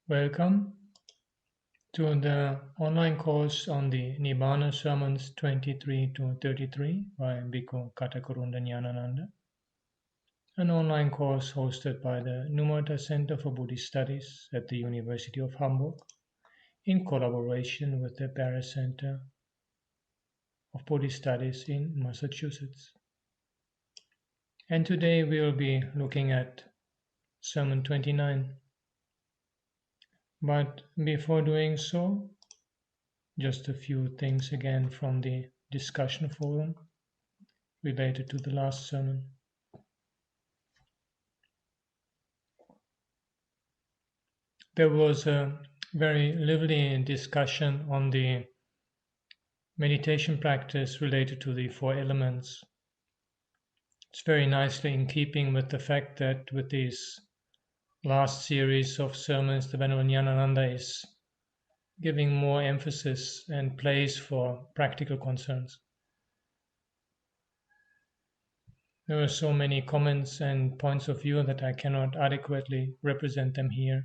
Welcome to the online course on the Nibbāna sermons 23 to 33 by Bhikkhu Katakurunda Ñāṇananda, an online course hosted by the Numata Center for Buddhist Studies at the University of Hamburg in collaboration with the Paris Center of Buddhist Studies in Massachusetts. And today we will be looking at Sermon 29. But before doing so, just a few things again from the discussion forum related to the last sermon. There was a very lively discussion on the meditation practice related to the four elements. It's very nicely in keeping with the fact that with these last series of sermons, the Venerable Ñāṇananda is giving more emphasis and place for practical concerns. There are so many comments and points of view that I cannot adequately represent them here.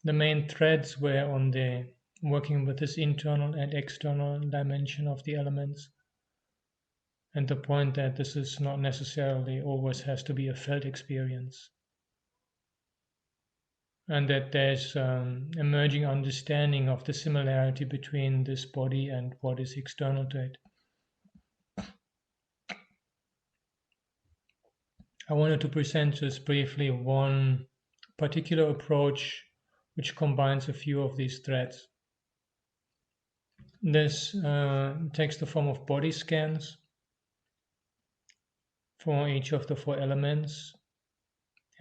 The main threads were on the working with this internal and external dimension of the elements, and the point that this is not necessarily always has to be a felt experience, and that there's emerging understanding of the similarity between this body and what is external to it. I wanted to present just briefly one particular approach which combines a few of these threads. This takes the form of body scans for each of the four elements,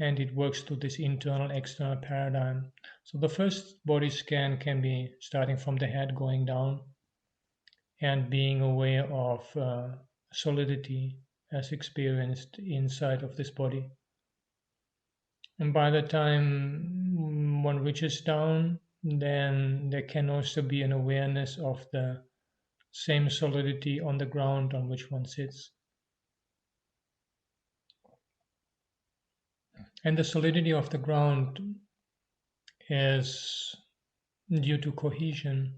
and it works to this internal-external paradigm. So the first body scan can be starting from the head going down and being aware of solidity as experienced inside of this body. And by the time one reaches down, then there can also be an awareness of the same solidity on the ground on which one sits. And the solidity of the ground is due to cohesion.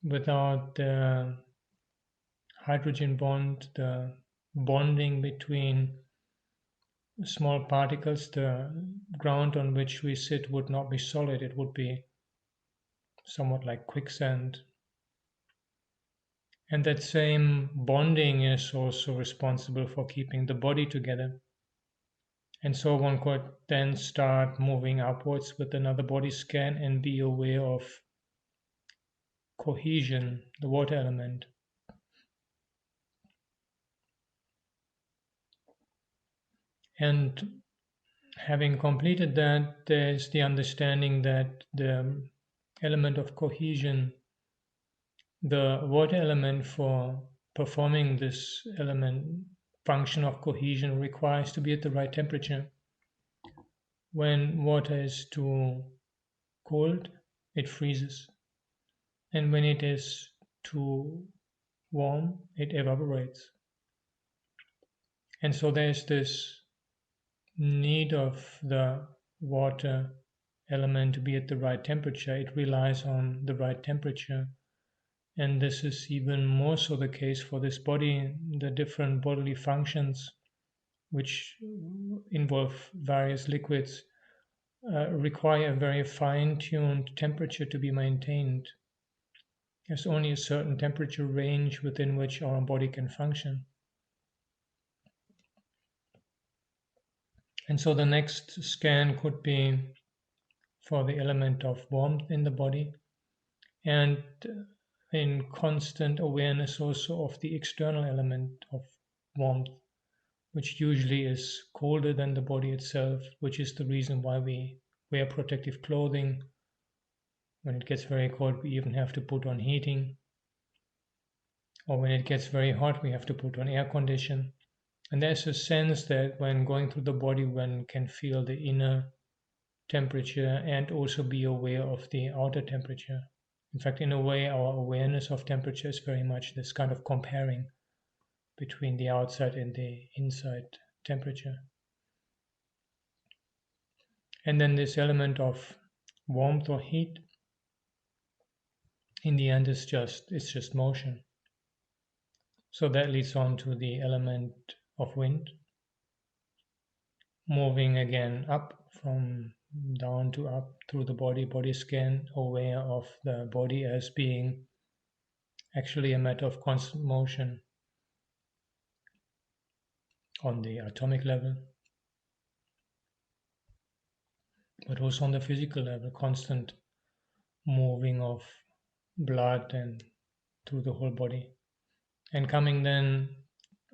Without the hydrogen bond, the bonding between small particles, the ground on which we sit would not be solid. It would be somewhat like quicksand. And that same bonding is also responsible for keeping the body together. And so one could then start moving upwards with another body scan and be aware of cohesion, the water element. And having completed that, there's the understanding that the element of cohesion, the water element for performing this element function of cohesion requires to be at the right temperature. When water is too cold, it freezes. And when it is too warm, it evaporates. And so there's this need of the water element to be at the right temperature. It relies on the right temperature. And this is even more so the case for this body. The different bodily functions which involve various liquids require a very fine-tuned temperature to be maintained. There's only a certain temperature range within which our body can function. And so the next scan could be for the element of warmth in the body, and in constant awareness also of the external element of warmth, which usually is colder than the body itself, which is the reason why we wear protective clothing. When it gets very cold, we even have to put on heating. Or when it gets very hot, we have to put on air condition. And there's a sense that when going through the body, one can feel the inner temperature and also be aware of the outer temperature. In fact, in a way, our awareness of temperature is very much this kind of comparing between the outside and the inside temperature. And then this element of warmth or heat. In the end, it's just motion. So that leads on to the element of wind, moving again up from down to up through the body scan, aware of the body as being actually a matter of constant motion on the atomic level, but also on the physical level, constant moving of blood and through the whole body. And coming then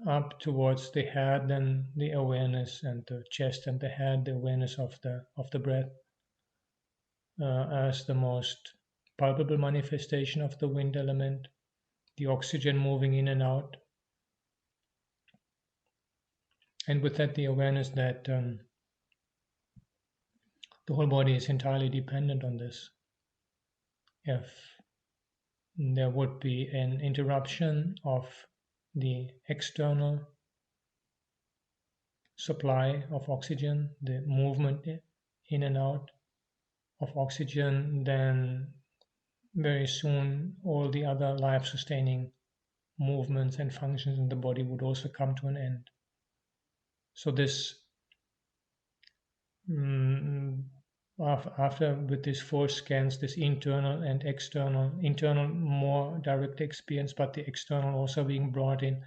up towards the head, then the awareness, and the chest and the head, the awareness of the breath as the most palpable manifestation of the wind element, the oxygen moving in and out, and with that the awareness that the whole body is entirely dependent on this. If there would be an interruption of the external supply of oxygen, the movement in and out of oxygen, then very soon all the other life-sustaining movements and functions in the body would also come to an end. So this, after with these 4 scans, this internal and external, internal more direct experience, but the external also being brought in,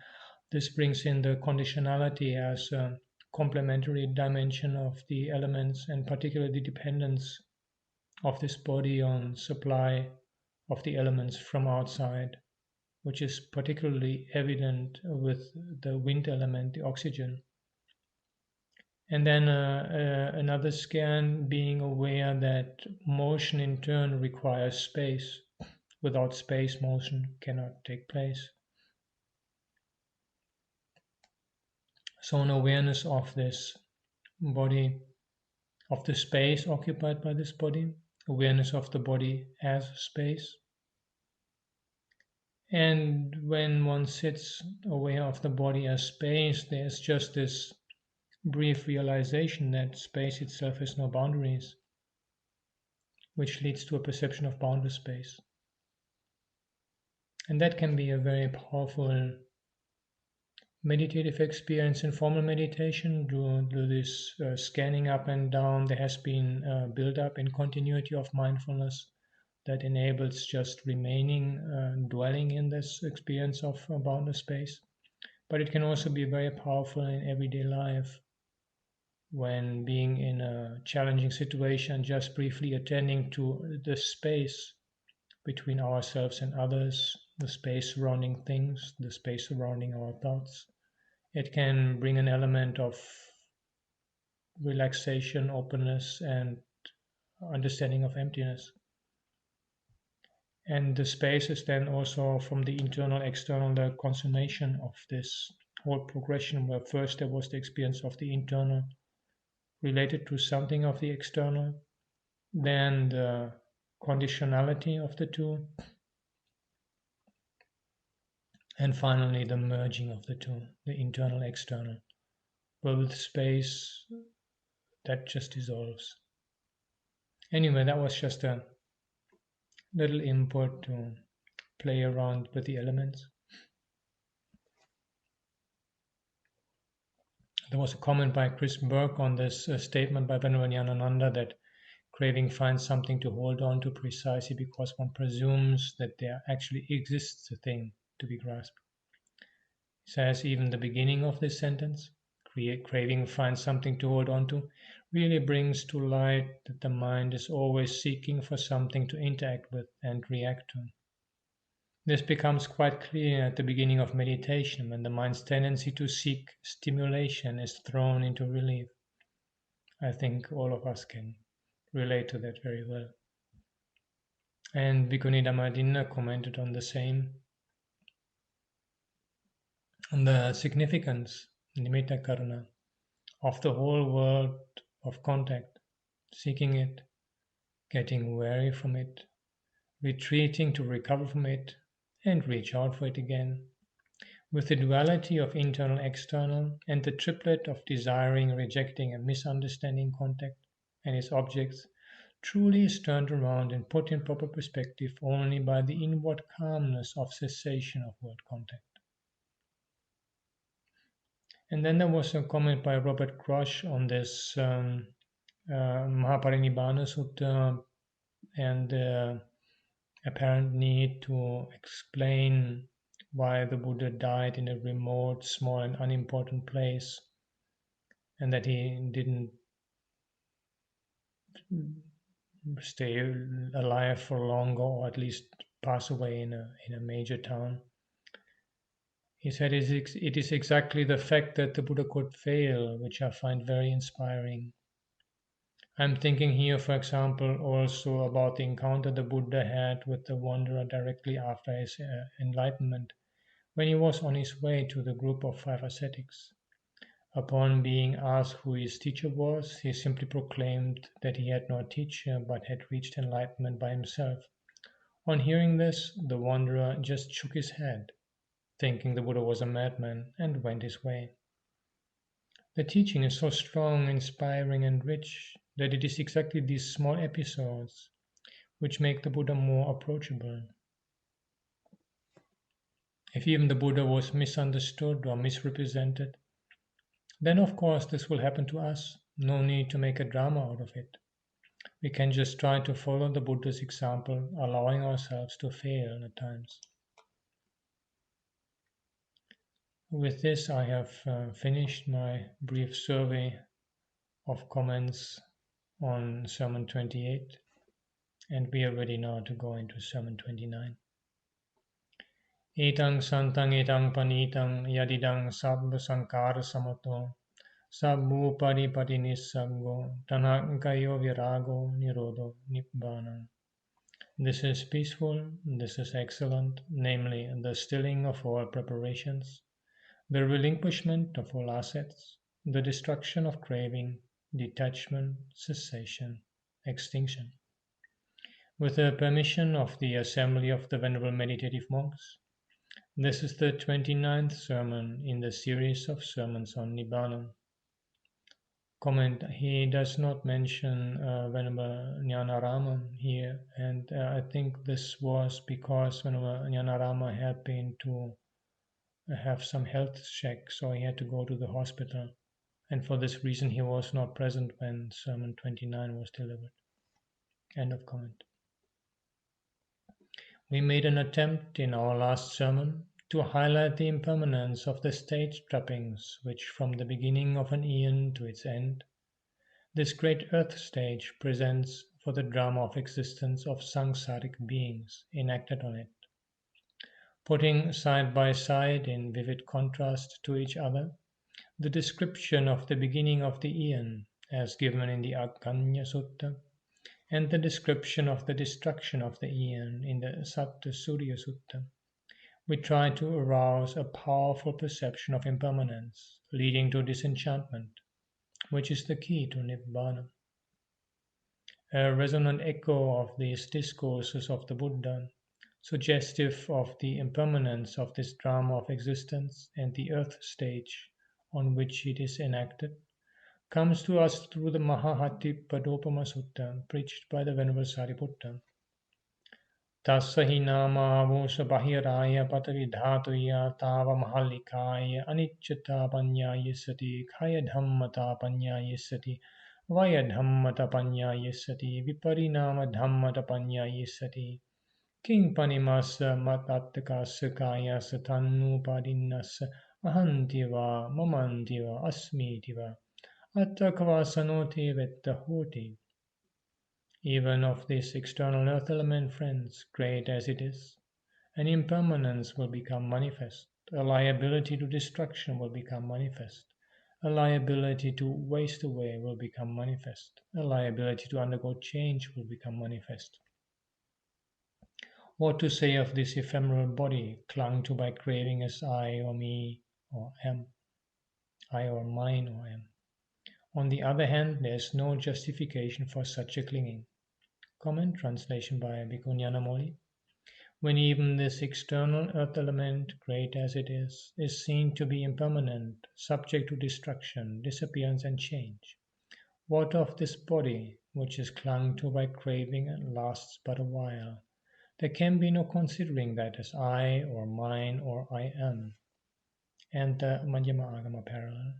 this brings in the conditionality as a complementary dimension of the elements, and particularly the dependence of this body on supply of the elements from outside, which is particularly evident with the wind element, the oxygen. And then another scan, being aware that motion in turn requires space. Without space, motion cannot take place. So an awareness of this body, of the space occupied by this body, awareness of the body as space. And when one sits aware of the body as space, there's just this brief realization that space itself has no boundaries, which leads to a perception of boundless space. And that can be a very powerful meditative experience. In formal meditation, do this scanning up and down. There has been build up in continuity of mindfulness that enables just remaining, dwelling in this experience of boundless space. But it can also be very powerful in everyday life, when being in a challenging situation, just briefly attending to the space between ourselves and others, the space surrounding things, the space surrounding our thoughts. It can bring an element of relaxation, openness, and understanding of emptiness. And the space is then also, from the internal, external, the consummation of this whole progression, where first there was the experience of the internal related to something of the external, then the conditionality of the two, and finally the merging of the two, the internal, external, but with space that just dissolves. Anyway, that was just a little input to play around with the elements. There was a comment by Chris Burke on this statement by Venerable Ñāṇananda that craving finds something to hold on to precisely because one presumes that there actually exists a thing to be grasped. He says even the beginning of this sentence, craving finds something to hold on to, really brings to light that the mind is always seeking for something to interact with and react to. This becomes quite clear at the beginning of meditation, when the mind's tendency to seek stimulation is thrown into relief. I think all of us can relate to that very well. And Bhikkhu Nibbāna commented on the same, on the significance, nimitta karuna, of the whole world of contact, seeking it, getting weary from it, retreating to recover from it, and reach out for it again, with the duality of internal, external, and the triplet of desiring, rejecting, and misunderstanding contact and its objects, truly is turned around and put in proper perspective only by the inward calmness of cessation of world contact. And then there was a comment by Robert Crush on this Mahaparinibbana Sutta and the apparent need to explain why the Buddha died in a remote, small, and unimportant place, and that he didn't stay alive for longer, or at least pass away in a major town. He said it is exactly the fact that the Buddha could fail which I find very inspiring. I'm thinking here, for example, also about the encounter the Buddha had with the wanderer directly after his enlightenment, when he was on his way to the group of 5 ascetics. Upon being asked who his teacher was, he simply proclaimed that he had no teacher but had reached enlightenment by himself. On hearing this, the wanderer just shook his head, thinking the Buddha was a madman, and went his way. The teaching is so strong, inspiring, and rich that it is exactly these small episodes which make the Buddha more approachable. If even the Buddha was misunderstood or misrepresented, then of course this will happen to us. No need to make a drama out of it. We can just try to follow the Buddha's example, allowing ourselves to fail at times. With this, I have finished my brief survey of comments on Sermon 28, and we are ready now to go into Sermon 29. Etang santang etang panitang yadidang sabba sankara samato sabbu paripatinisaggo tanakayo virago nirodo nibbana. This is peaceful, this is excellent, namely the stilling of all preparations, the relinquishment of all assets, the destruction of craving, detachment, cessation, extinction. With the permission of the assembly of the Venerable Meditative Monks, this is the 29th sermon in the series of sermons on Nibbāna. Comment: he does not mention Venerable Ñāṇarama here, and I think this was because Venerable Ñāṇarama had been to have some health check, so he had to go to the hospital, and for this reason he was not present when Sermon 29 was delivered. End of comment. We made an attempt in our last sermon to highlight the impermanence of the stage trappings which, from the beginning of an eon to its end, this great earth stage presents for the drama of existence of samsaric beings enacted on it, putting side by side in vivid contrast to each other the description of the beginning of the eon as given in the Aggañña Sutta, and the description of the destruction of the eon in the Satta Surya Sutta. We try to arouse a powerful perception of impermanence, leading to disenchantment, which is the key to Nibbāna. A resonant echo of these discourses of the Buddha, suggestive of the impermanence of this drama of existence and the earth stage on which it is enacted, comes to us through the Mahahati-padopama Sutta preached by the Venerable Sariputta. Tassa hi nama avosha bahiraya patavidhatuya tava mahalikaya anicchata panyayasati khaya dhammata panyayasati vaya dhammata panyayasati viparinama dhammata panyayasati king panimasa matattakasa kaya satannu padinasa ahantiva mamantiva asmitiva attakvasanoti vetta hoti. Even of this external earth element, friends, great as it is, an impermanence will become manifest, a liability to destruction will become manifest, a liability to waste away will become manifest, a liability to undergo change will become manifest. What to say of this ephemeral body clung to by craving as I or me or am, I or mine or am? On the other hand, there is no justification for such a clinging. Comment translation by Bhikkhu Ñāṇamoli. When even this external earth element, great as it is seen to be impermanent, subject to destruction, disappearance, and change, what of this body, which is clung to by craving and lasts but a while. There can be no considering that as I or mine or I am. And the Madhyama Agama parallel.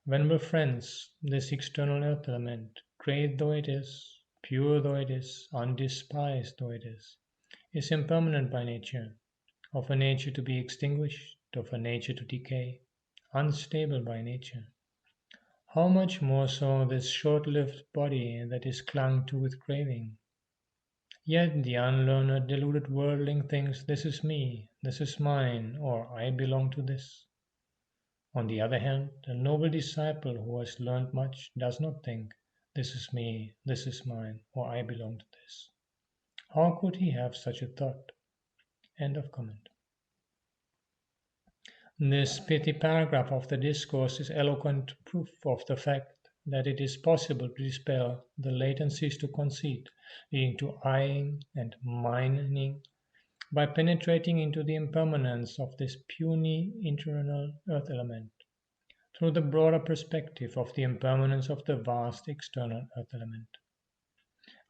Venerable friends, this external earth element, great though it is, pure though it is, undespised though it is impermanent by nature, of a nature to be extinguished, of a nature to decay, unstable by nature. How much more so this short-lived body that is clung to with craving? Yet the unlearned, deluded worldling thinks this is me, this is mine, or I belong to this. On the other hand, a noble disciple who has learned much does not think, this is me, this is mine, or I belong to this. How could he have such a thought? End of comment. This pithy paragraph of the discourse is eloquent proof of the fact that it is possible to dispel the latencies to conceit leading to eyeing and mining by penetrating into the impermanence of this puny internal earth element through the broader perspective of the impermanence of the vast external earth element.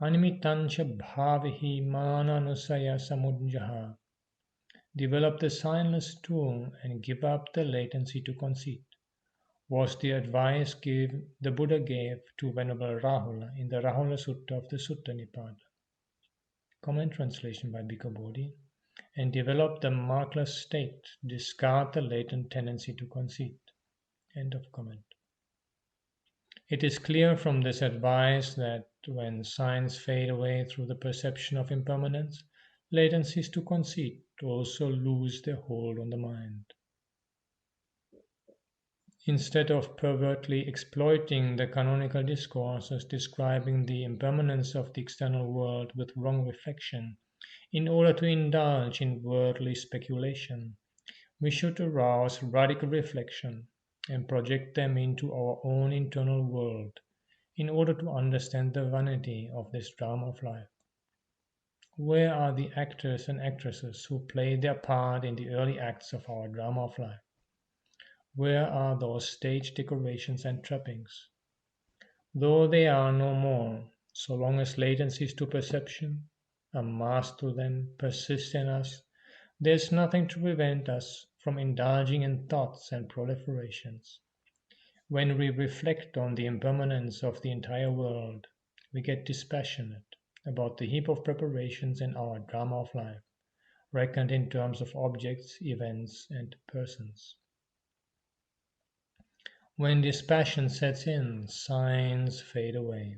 Animittancha bhavihi mananusaya samudjaha. Develop the signless tool and give up the latency to conceit, was the advice the Buddha gave to Venerable Rahula in the Rahula Sutta of the Sutta Nibbāna. Comment translation by Bhikkhu Bodhi. And develop the markless state, discard the latent tendency to conceit. End of comment. It is clear from this advice that when signs fade away through the perception of impermanence, latencies to conceit also lose their hold on the mind. Instead of pervertly exploiting the canonical discourses describing the impermanence of the external world with wrong reflection, in order to indulge in worldly speculation, we should arouse radical reflection and project them into our own internal world in order to understand the vanity of this drama of life. Where are the actors and actresses who played their part in the early acts of our drama of life? Where are those stage decorations and trappings? Though they are no more, so long as latencies to perception, a mask to them, persist in us, there is nothing to prevent us from indulging in thoughts and proliferations. When we reflect on the impermanence of the entire world, we get dispassionate about the heap of preparations in our drama of life, reckoned in terms of objects, events, and persons. When dispassion sets in, signs fade away,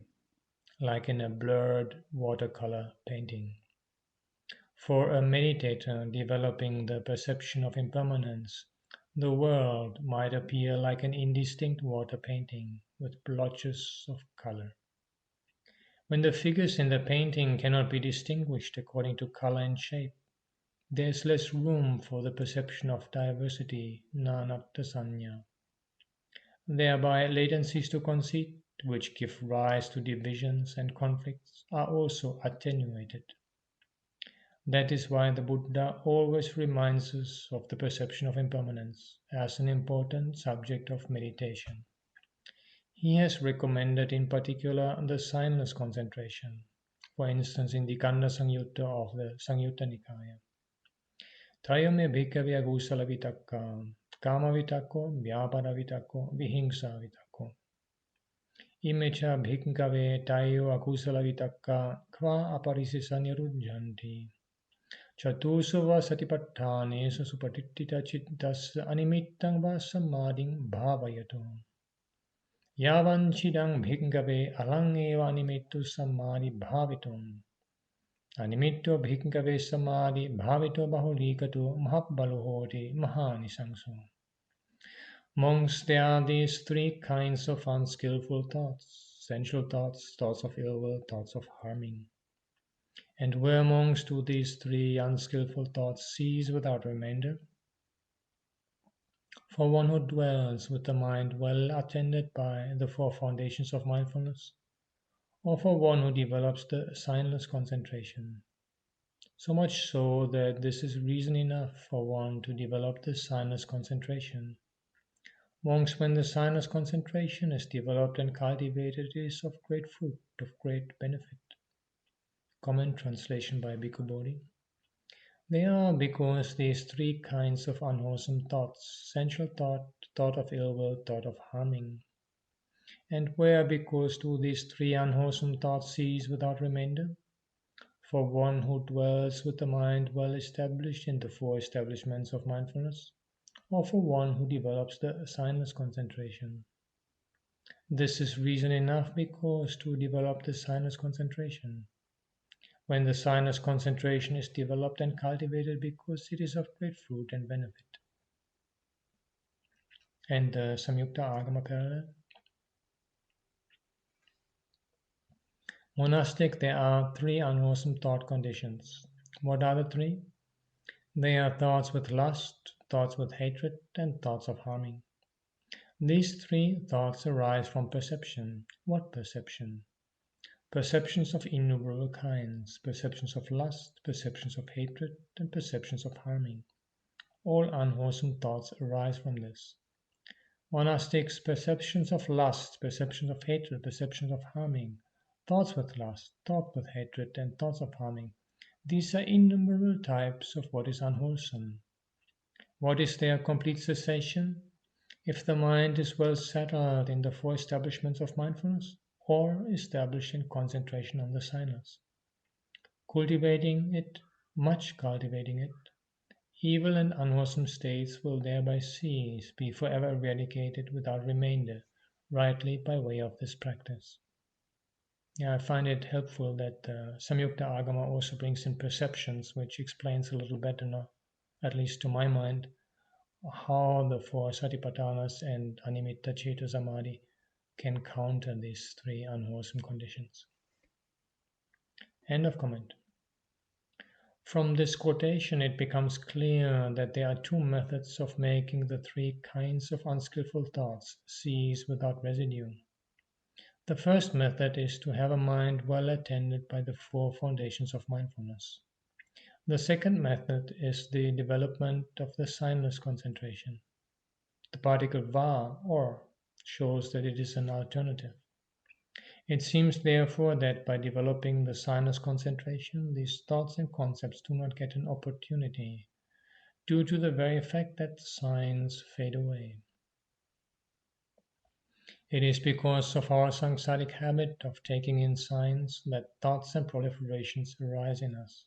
like in a blurred watercolor painting. For a meditator developing the perception of impermanence, the world might appear like an indistinct water painting with blotches of color. When the figures in the painting cannot be distinguished according to color and shape, there is less room for the perception of diversity, nanattasanya. Thereby, latencies to conceit, which give rise to divisions and conflicts, are also attenuated. That is why the Buddha always reminds us of the perception of impermanence as an important subject of meditation. He has recommended in particular the signless concentration, for instance in the Kanda Samyutta of the Samyutta Nikaya. Trayame bhikkhave agusala vitakka, kama vitakko, vyapada vitakko, vihingsa vitakko. Imecha bhikkhave tayo akusala vitakka, kva aparisisa nirujjanti. Chatursu va satipatthānesu supatittita cittasya animittam va samadhim bhavayato. Yavanchidang bhikkhave alang eva animittu samadhi bhavitum. Animitto bhikkhave samadhi bhavito bahulikato mahabbalu hoti mahanisangso. Monks, there are these three kinds of unskillful thoughts: sensual thoughts, thoughts of ill will, thoughts of harming. And where monks do these three unskillful thoughts cease without remainder? For one who dwells with the mind well attended by the four foundations of mindfulness, or for one who develops the signless concentration. So much so that this is reason enough for one to develop the signless concentration. Monks, when the sinus concentration is developed and cultivated, it is of great fruit, of great benefit. Comment translation by Bhikkhu Bodhi. They are because these three kinds of unwholesome thoughts, sensual thought, thought of ill will, thought of harming, and where because do these three unwholesome thoughts cease without remainder? For one who dwells with the mind well established in the four establishments of mindfulness, or for one who develops the sinus concentration. This is reason enough because to develop the sinus concentration. When the sinus concentration is developed and cultivated, because it is of great fruit and benefit. And the Samyukta Agama parallel. Monastic, there are three unwholesome thought conditions. What are the three? They are thoughts with lust, thoughts with hatred, and thoughts of harming. These three thoughts arise from perception. What perception? Perceptions of innumerable kinds, perceptions of lust, perceptions of hatred, and perceptions of harming. All unwholesome thoughts arise from this. Monastics, perceptions of lust, perceptions of hatred, perceptions of harming, thoughts with lust, thoughts with hatred, and thoughts of harming. These are innumerable types of what is unwholesome. What is their complete cessation? If the mind is well settled in the four establishments of mindfulness, or established in concentration on the sinus. Cultivating it, much cultivating it, evil and unwholesome states will thereby cease, be forever eradicated without remainder, rightly by way of this practice. I find it helpful that Samyukta Agama also brings in perceptions, which explains a little better now, at least to my mind, how the four Satipatthanas and Animitta Citta Samadhi can counter these three unwholesome conditions. End of comment. From this quotation, it becomes clear that there are two methods of making the three kinds of unskillful thoughts cease without residue. The first method is to have a mind well attended by the four foundations of mindfulness. The second method is the development of the sinus concentration. The particle va, or, shows that it is an alternative. It seems therefore that by developing the sinus concentration, these thoughts and concepts do not get an opportunity, due to the very fact that the signs fade away. It is because of our samsaric habit of taking in signs that thoughts and proliferations arise in us.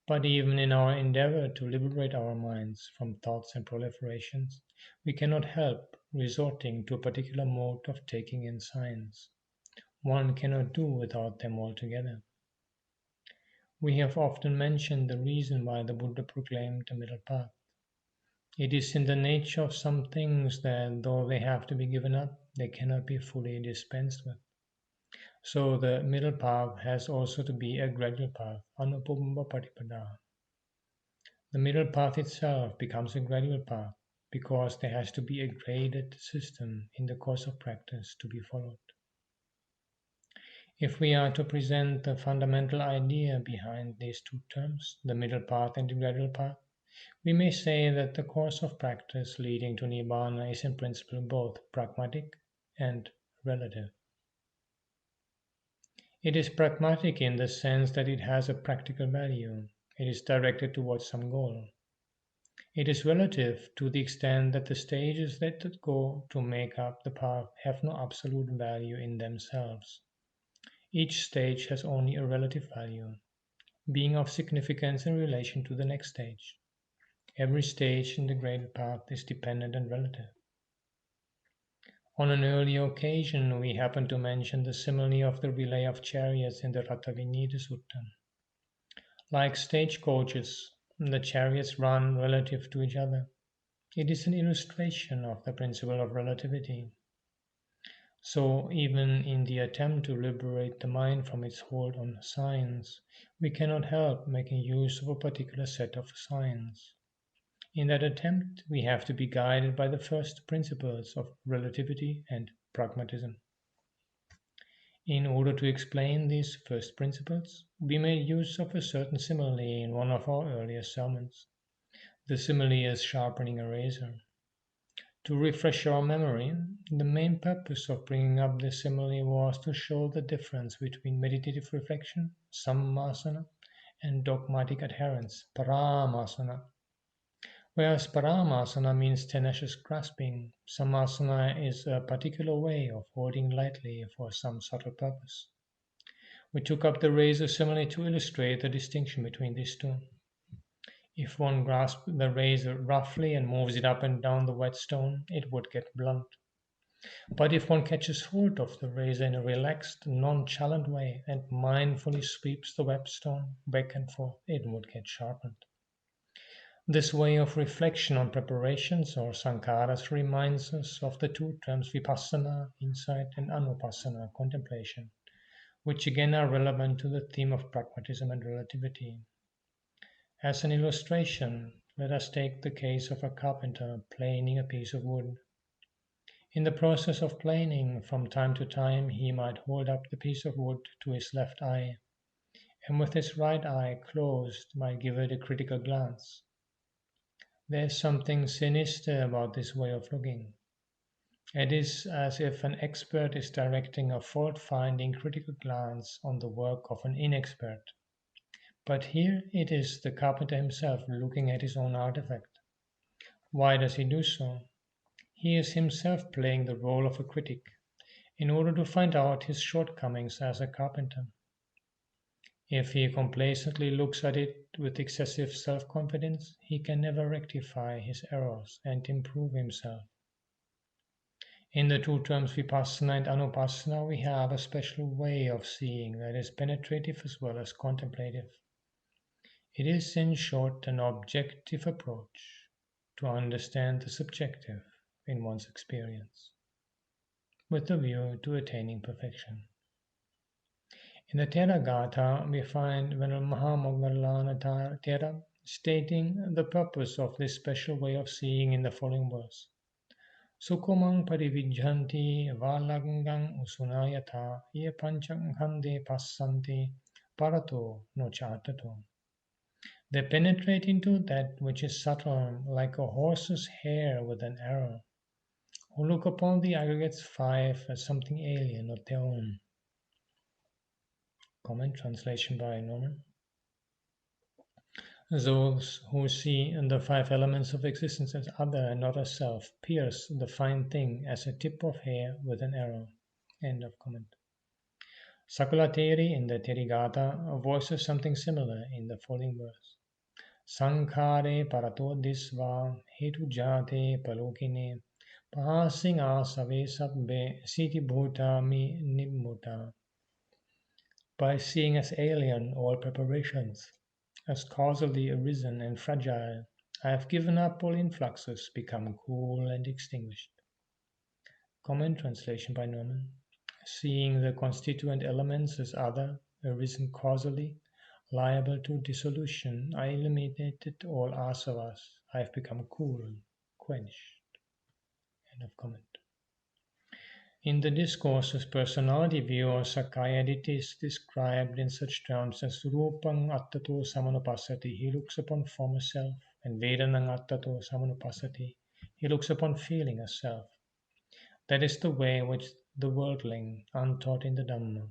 But even in our endeavor to liberate our minds from thoughts and proliferations, we cannot help resorting to a particular mode of taking in signs. One cannot do without them altogether. We have often mentioned the reason why the Buddha proclaimed the middle path. It is in the nature of some things that, though they have to be given up, they cannot be fully dispensed with. So the middle path has also to be a gradual path, anupamma patipada. The middle path itself becomes a gradual path because there has to be a graded system in the course of practice to be followed. If we are to present the fundamental idea behind these two terms, the middle path and the gradual path, we may say that the course of practice leading to Nibbāna is in principle both pragmatic and relative. It is pragmatic in the sense that it has a practical value. It is directed towards some goal. It is relative to the extent that the stages that go to make up the path have no absolute value in themselves. Each stage has only a relative value, being of significance in relation to the next stage. Every stage in the graded path is dependent and relative. On an earlier occasion, we happened to mention the simile of the relay of chariots in the Rattavinita Sutta. Like stagecoaches, the chariots run relative to each other. It is an illustration of the principle of relativity. So, even in the attempt to liberate the mind from its hold on signs, we cannot help making use of a particular set of signs. In that attempt, we have to be guided by the first principles of relativity and pragmatism. In order to explain these first principles, we made use of a certain simile in one of our earlier sermons. The simile is sharpening a razor. To refresh our memory, the main purpose of bringing up this simile was to show the difference between meditative reflection, sammasana, and dogmatic adherence, paramasana. Whereas paramasana means tenacious grasping, sammasana is a particular way of holding lightly for some subtle purpose. We took up the razor simile to illustrate the distinction between these two. If one grasps the razor roughly and moves it up and down the whetstone, it would get blunt. But if one catches hold of the razor in a relaxed, nonchalant way and mindfully sweeps the whetstone back and forth, it would get sharpened. This way of reflection on preparations or sankharas reminds us of the two terms vipassana, insight, and anupassana, contemplation, which again are relevant to the theme of pragmatism and relativity. As an illustration, let us take the case of a carpenter planing a piece of wood. In the process of planing, from time to time he might hold up the piece of wood to his left eye, and with his right eye closed might give it a critical glance. There is something sinister about this way of looking. It is as if an expert is directing a fault-finding critical glance on the work of an inexpert. But here it is the carpenter himself looking at his own artifact. Why does he do so? He is himself playing the role of a critic in order to find out his shortcomings as a carpenter. If he complacently looks at it with excessive self-confidence, he can never rectify his errors and improve himself. In the two terms vipassana and anupassana, we have a special way of seeing that is penetrative as well as contemplative. It is, in short, an objective approach to understand the subjective in one's experience, with a view to attaining perfection. In the Theragatha, we find Venerable Mahamoggallana Thera stating the purpose of this special way of seeing in the following verse. Sukumang parivijhanti valagangang usunayata ye panchakhande passanti parato no chatato. They penetrate into that which is subtle, like a horse's hair with an arrow, who look upon the aggregates five as something alien, not their own. Comment translation by Norman. Those who see the five elements of existence as other and not as self pierce the fine thing as a tip of hair with an arrow. End of comment. Sakula-Theri in the Therigatha voices something similar in the following verse. Sankhare parato disva hetu jate palokine pahasing asave sabbe siti bhutami nimmuta. By seeing as alien all preparations, as causally arisen and fragile, I have given up all influxes, become cool and extinguished. Comment translation by Norman. Seeing the constituent elements as other, arisen causally, liable to dissolution, I eliminated all asavas. I have become cool, quenched. End of comment. In the discourses, personality view or Sakaya-ditti is described in such terms as Rupang Attato Samanupasati, he looks upon form as self, and Vedanang Attato Samanupasati, he looks upon feeling as self. That is the way which the worldling, untaught in the Dhamma.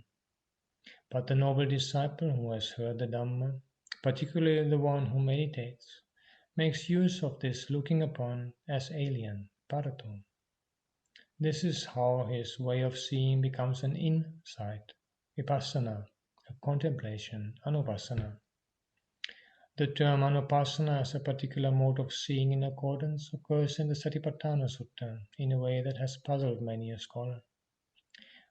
But the noble disciple who has heard the Dhamma, particularly the one who meditates, makes use of this looking upon as alien, parato. This is how his way of seeing becomes an insight, vipassana, a contemplation, anupassana. The term anupassana as a particular mode of seeing in accordance occurs in the Satipatthana Sutta in a way that has puzzled many a scholar.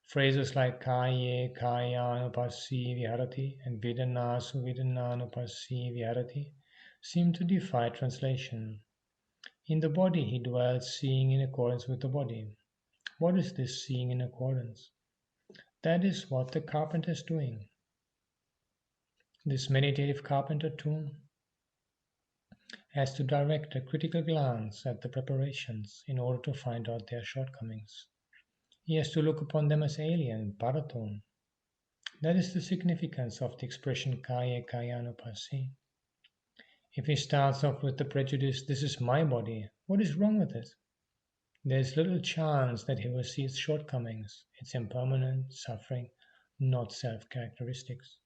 Phrases like kaye kayanupassi viharati and vidanasu vidananupassi viharati seem to defy translation. In the body he dwells seeing in accordance with the body. What is this seeing in accordance? That is what the carpenter is doing. This meditative carpenter too has to direct a critical glance at the preparations in order to find out their shortcomings. He has to look upon them as alien, parato. That is the significance of the expression kaya kayanupassi. If he starts off with the prejudice, this is my body, what is wrong with it? There is little chance that he will see its shortcomings, its impermanent suffering, not self-characteristics.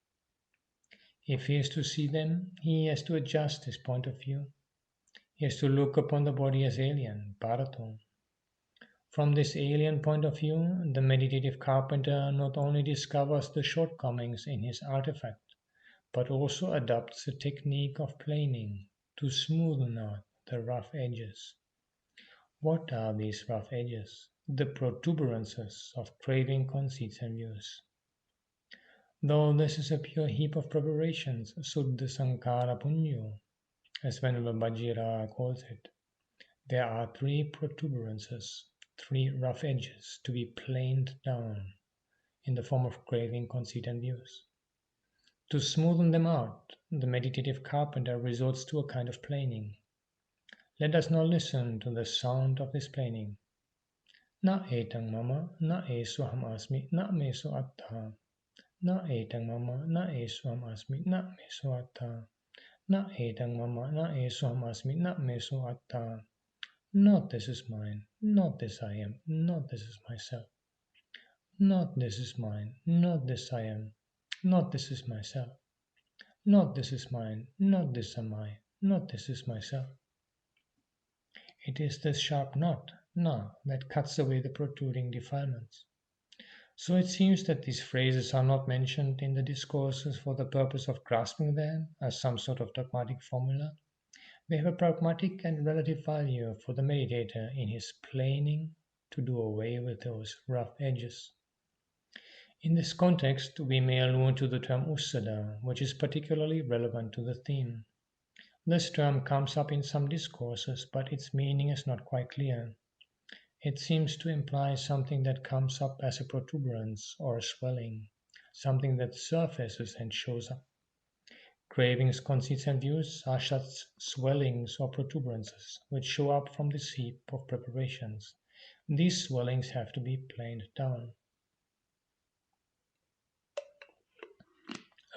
If he is to see them, he has to adjust his point of view. He has to look upon the body as alien, parato. From this alien point of view, the meditative carpenter not only discovers the shortcomings in his artifact, but also adopts a technique of planing to smoothen out the rough edges. What are these rough edges? The protuberances of craving, conceits, and views. Though this is a pure heap of preparations, Suddha Sankara Punyo, as Venerable Bajira calls it, there are three protuberances, three rough edges to be planed down in the form of craving, conceit, and views. To smoothen them out, the meditative carpenter resorts to a kind of planing. Let us now listen to the sound of this planing. Na etang mama, na esu ham asmi, na mesu atta. Na etang mama, na esu ham asmi, na mesu atta. Na etang mama, na esu ham asmi, na mesu atta. Not this is mine, not this I am, not this is myself. Not this is mine, not this I am, not this is myself. Not this is mine, not this am I, not this is myself. It is this sharp knot, na, that cuts away the protruding defilements. So it seems that these phrases are not mentioned in the discourses for the purpose of grasping them as some sort of dogmatic formula. They have a pragmatic and relative value for the meditator in his planing to do away with those rough edges. In this context, we may allude to the term usada, which is particularly relevant to the theme. This term comes up in some discourses, but its meaning is not quite clear. It seems to imply something that comes up as a protuberance or a swelling, something that surfaces and shows up. Cravings, conceits, and views are such swellings or protuberances which show up from this heap of preparations. These swellings have to be planed down.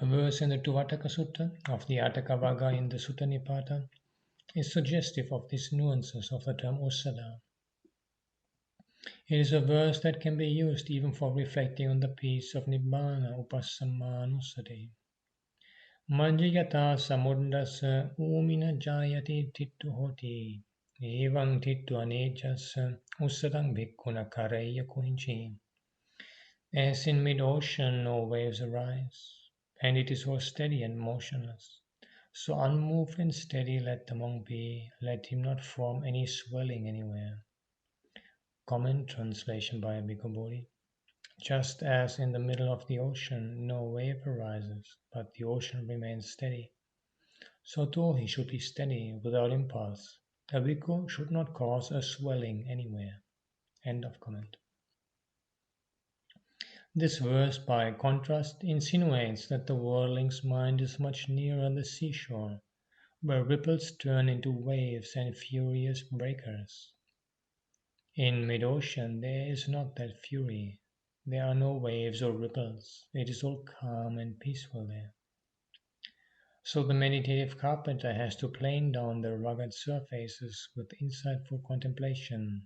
A verse in the Tuvataka Sutta of the Ataka Vagga in the Sutta Nipata is suggestive of these nuances of the term usada. It is a verse that can be used even for reflecting on the peace of Nibbāna upassammanusati. Manjayata samudasa umina jayati tittu hoti evam tittu anejas usadang bhikkhuna kareya kuhinchi. As in mid-ocean no waves arise, and it is all steady and motionless. So unmoved and steady let the monk be, let him not form any swelling anywhere. Comment translation by Bhikkhu Bodhi. Just as in the middle of the ocean no wave arises, but the ocean remains steady, so too he should be steady without impulse. A bhikkhu should not cause a swelling anywhere. End of comment. This verse, by contrast, insinuates that the worldling's mind is much nearer the seashore, where ripples turn into waves and furious breakers. In mid-ocean there is not that fury. There are no waves or ripples. It is all calm and peaceful there. So the meditative carpenter has to plane down the rugged surfaces with insightful contemplation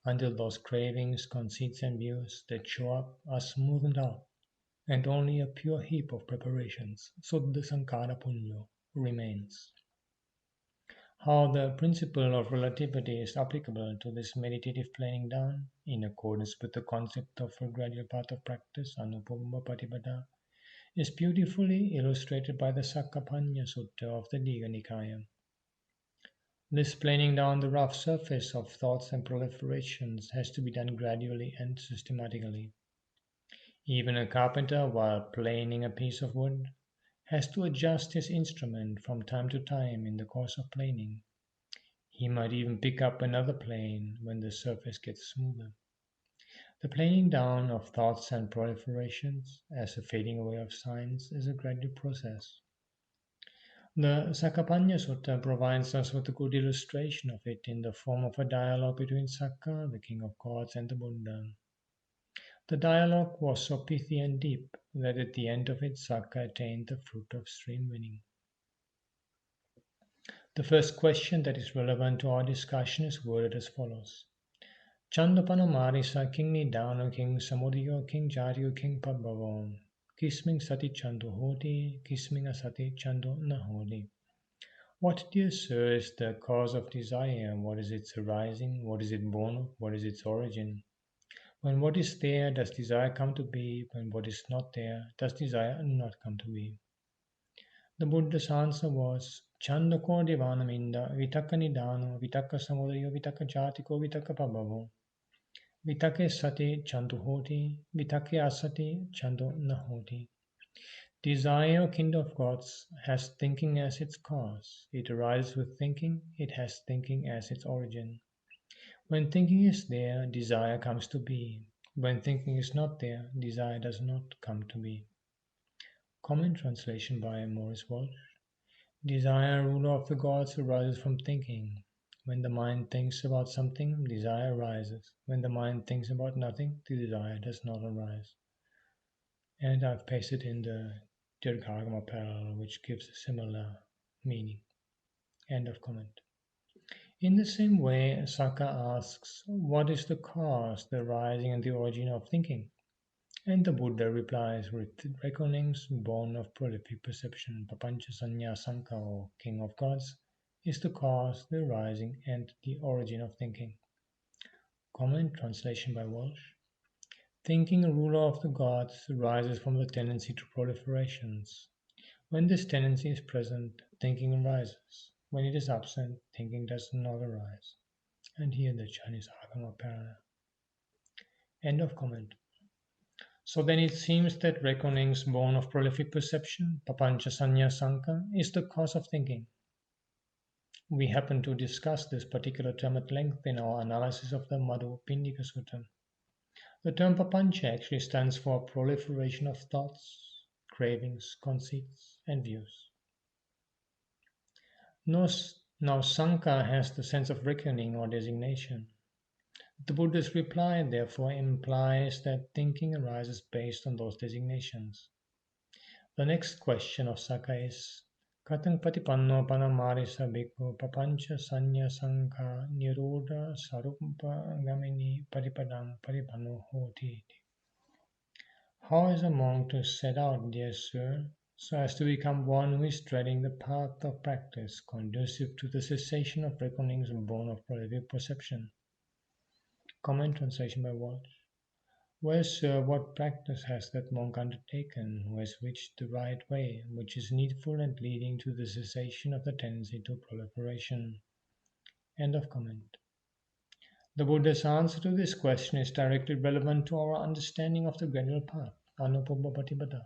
until those cravings, conceits, and views that show up are smoothened out, and only a pure heap of preparations, Suddha Sankara Punyo, remains. How the principle of relativity is applicable to this meditative planing down, in accordance with the concept of a gradual path of practice, Anupama Patipada, is beautifully illustrated by the Sakkapanya Sutta of the Digha Nikaya. This planing down the rough surface of thoughts and proliferations has to be done gradually and systematically. Even a carpenter, while planing a piece of wood, has to adjust his instrument from time to time in the course of planing. He might even pick up another plane when the surface gets smoother. The planing down of thoughts and proliferations, as a fading away of signs, is a gradual process. The Sakkapanya Sutta provides us with a good illustration of it in the form of a dialogue between Sakka, the king of gods, and the Buddha. The dialogue was so pithy and deep that at the end of it Sakka attained the fruit of stream winning. The first question that is relevant to our discussion is worded as follows. Chandapana Marisa King Nibbāna King Samudaya King Jariyo King Pabhavam. Kisming Sati Chando Hoti, Kisming Asati Chando Nahoti. What, dear sir, is the cause of desire? What is its arising? What is it born of? What is its origin? When what is there, does desire come to be? When what is not there, does desire not come to be? The Buddha's answer was Chandako Devanaminda Vitaka Nidano Vitaka Samudayo Vitaka Jatiko Vitaka Pabhavo Vitake Sati Chandu Hoti Vitake Asati Chandu Nahoti. Desire, O kind of gods, has thinking as its cause. It arises with thinking, it has thinking as its origin. When thinking is there, desire comes to be. When thinking is not there, desire does not come to be. Common translation by Morris Walsh. Desire, ruler of the gods, arises from thinking. When the mind thinks about something, desire arises. When the mind thinks about nothing, the desire does not arise. And I've pasted in the Dirghagama parallel, which gives a similar meaning. End of comment. In the same way, Saka asks, what is the cause, the arising and the origin of thinking? And the Buddha replies with reckonings born of prolific perception. Papancha Sanya Sanka, or King of Gods, is the cause, the arising, and the origin of thinking. Comment translation by Walsh. Thinking, a ruler of the gods, arises from the tendency to proliferations. When this tendency is present, thinking arises. When it is absent, thinking does not arise. And here the Chinese Agama parallel. End of comment. So then it seems that reckonings born of prolific perception, papancha sanya sanka, is the cause of thinking. We happen to discuss this particular term at length in our analysis of the Madhu Pindika Sutta. The term papancha actually stands for proliferation of thoughts, cravings, conceits, and views. Now sanka has the sense of reckoning or designation. The Buddha's reply, therefore, implies that thinking arises based on those designations. The next question of Saka is, Katang patipanno panamarisa bhikkhu papancha sanya sankha nirodha sarupa gamini paripadang paripanno hoti. How is a monk to set out, dear sir, so as to become one who is treading the path of practice conducive to the cessation of reckonings born of prolific perception? Comment translation by Walsh. Well, sir, what practice has that monk undertaken who has reached the right way, which is needful and leading to the cessation of the tendency to proliferation? End of comment. The Buddha's answer to this question is directly relevant to our understanding of the gradual path, Anupubbapatipada.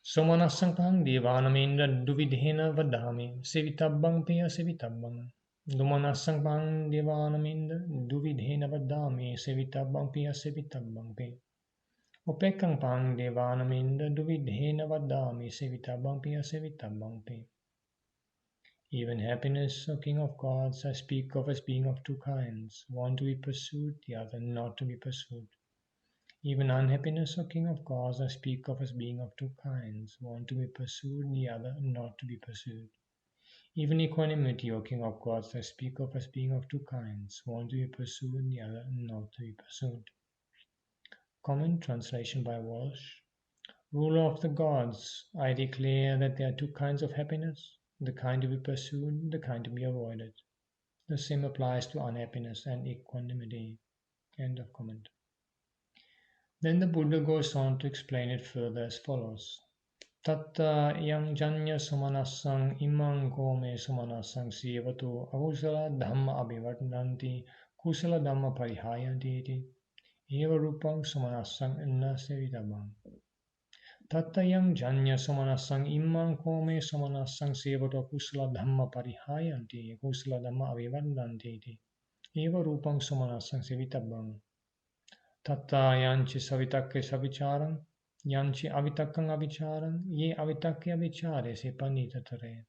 Somanasankang Devanamindra Duvidhena Vadami Sevitabbang Piya Sevitabbang. Dumanasangpang Devanaminda Duvidhena Vadami Sevitabbang Piya Sevitabbang Piya. Upekang pang Devanaminda Duvidhena Vadami Sevitabang Piya Sevitabang Piya. Even happiness, O King of Gods, I speak of as being of two kinds, one to be pursued, the other not to be pursued. Even unhappiness, O King of Gods, I speak of as being of two kinds, one to be pursued, the other not to be pursued. Even equanimity, O King of Gods, I speak of as being of two kinds, one to be pursued, the other not to be pursued. Comment translation by Walsh. Ruler of the gods, I declare that there are two kinds of happiness, the kind to be pursued, the kind to be avoided. The same applies to unhappiness and equanimity. End of comment. Then the Buddha goes on to explain it further as follows. Tatta yang janya sumanasang imang kome sumanasang sivato akusala dhamma abhivartanti kusala dhamma parihayanti iti eva rupang sumanasang na sevitabang. Tattayang janya samanasang imang kome samanasang sevato kusala dhamma parihayanti kusala dhamma avivardhanti iti eva rupang samanasang sevitabang. Tatta yanchi savitakke savicharam yanchi avitakkang avicharam ye avitakke avicare se panitatare.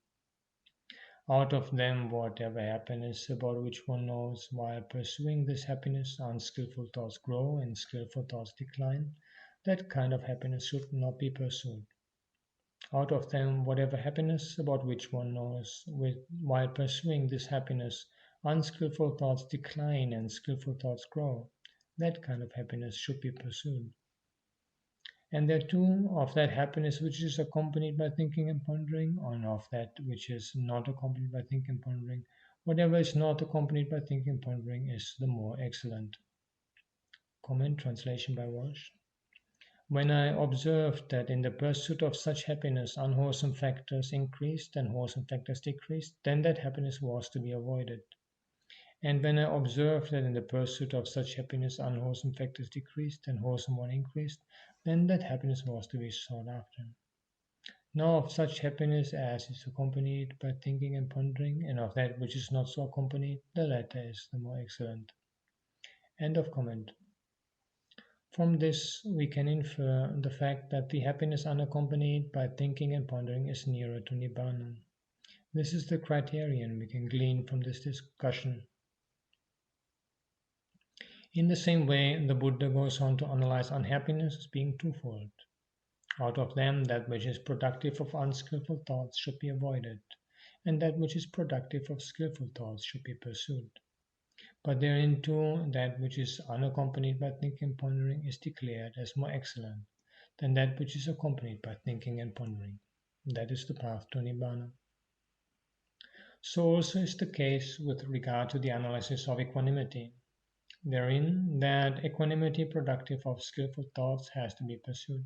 Out of them whatever happiness about which one knows, while pursuing this happiness unskillful thoughts grow and skillful thoughts decline, that kind of happiness should not be pursued. Out of them, whatever happiness about which one knows, while pursuing this happiness unskillful thoughts decline and skillful thoughts grow, that kind of happiness should be pursued. And there are two: of that happiness which is accompanied by thinking and pondering, and of that which is not accompanied by thinking and pondering. Whatever is not accompanied by thinking and pondering is the more excellent. Comment, translation by Walsh. When I observed that in the pursuit of such happiness unwholesome factors increased and wholesome factors decreased, then that happiness was to be avoided. And when I observed that in the pursuit of such happiness unwholesome factors decreased and wholesome one increased, then that happiness was to be sought after. Now of such happiness as is accompanied by thinking and pondering, and of that which is not so accompanied, the latter is the more excellent. End of comment. From this we can infer the fact that the happiness unaccompanied by thinking and pondering is nearer to Nibbāna. This is the criterion we can glean from this discussion. In the same way, the Buddha goes on to analyze unhappiness as being twofold. Out of them, that which is productive of unskillful thoughts should be avoided, and that which is productive of skillful thoughts should be pursued. But therein too, that which is unaccompanied by thinking and pondering is declared as more excellent than that which is accompanied by thinking and pondering. That is the path to Nibbāna. So also is the case with regard to the analysis of equanimity. Therein, that equanimity productive of skillful thoughts has to be pursued,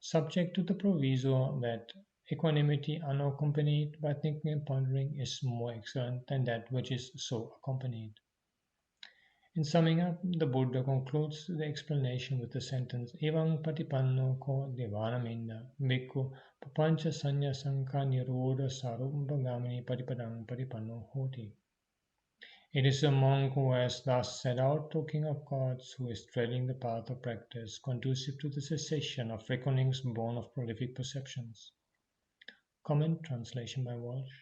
subject to the proviso that equanimity unaccompanied by thinking and pondering is more excellent than that which is so accompanied. In summing up, the Buddha concludes the explanation with the sentence Evaṁ patipanno ko devānaminda bhikkhu papancha sanya sankha nirodha sarubhagamini patipadang patipanno hoti. It is a monk who has thus set out talking of gods, who is treading the path of practice conducive to the cessation of reckonings born of prolific perceptions. Comment, translation by Walsh.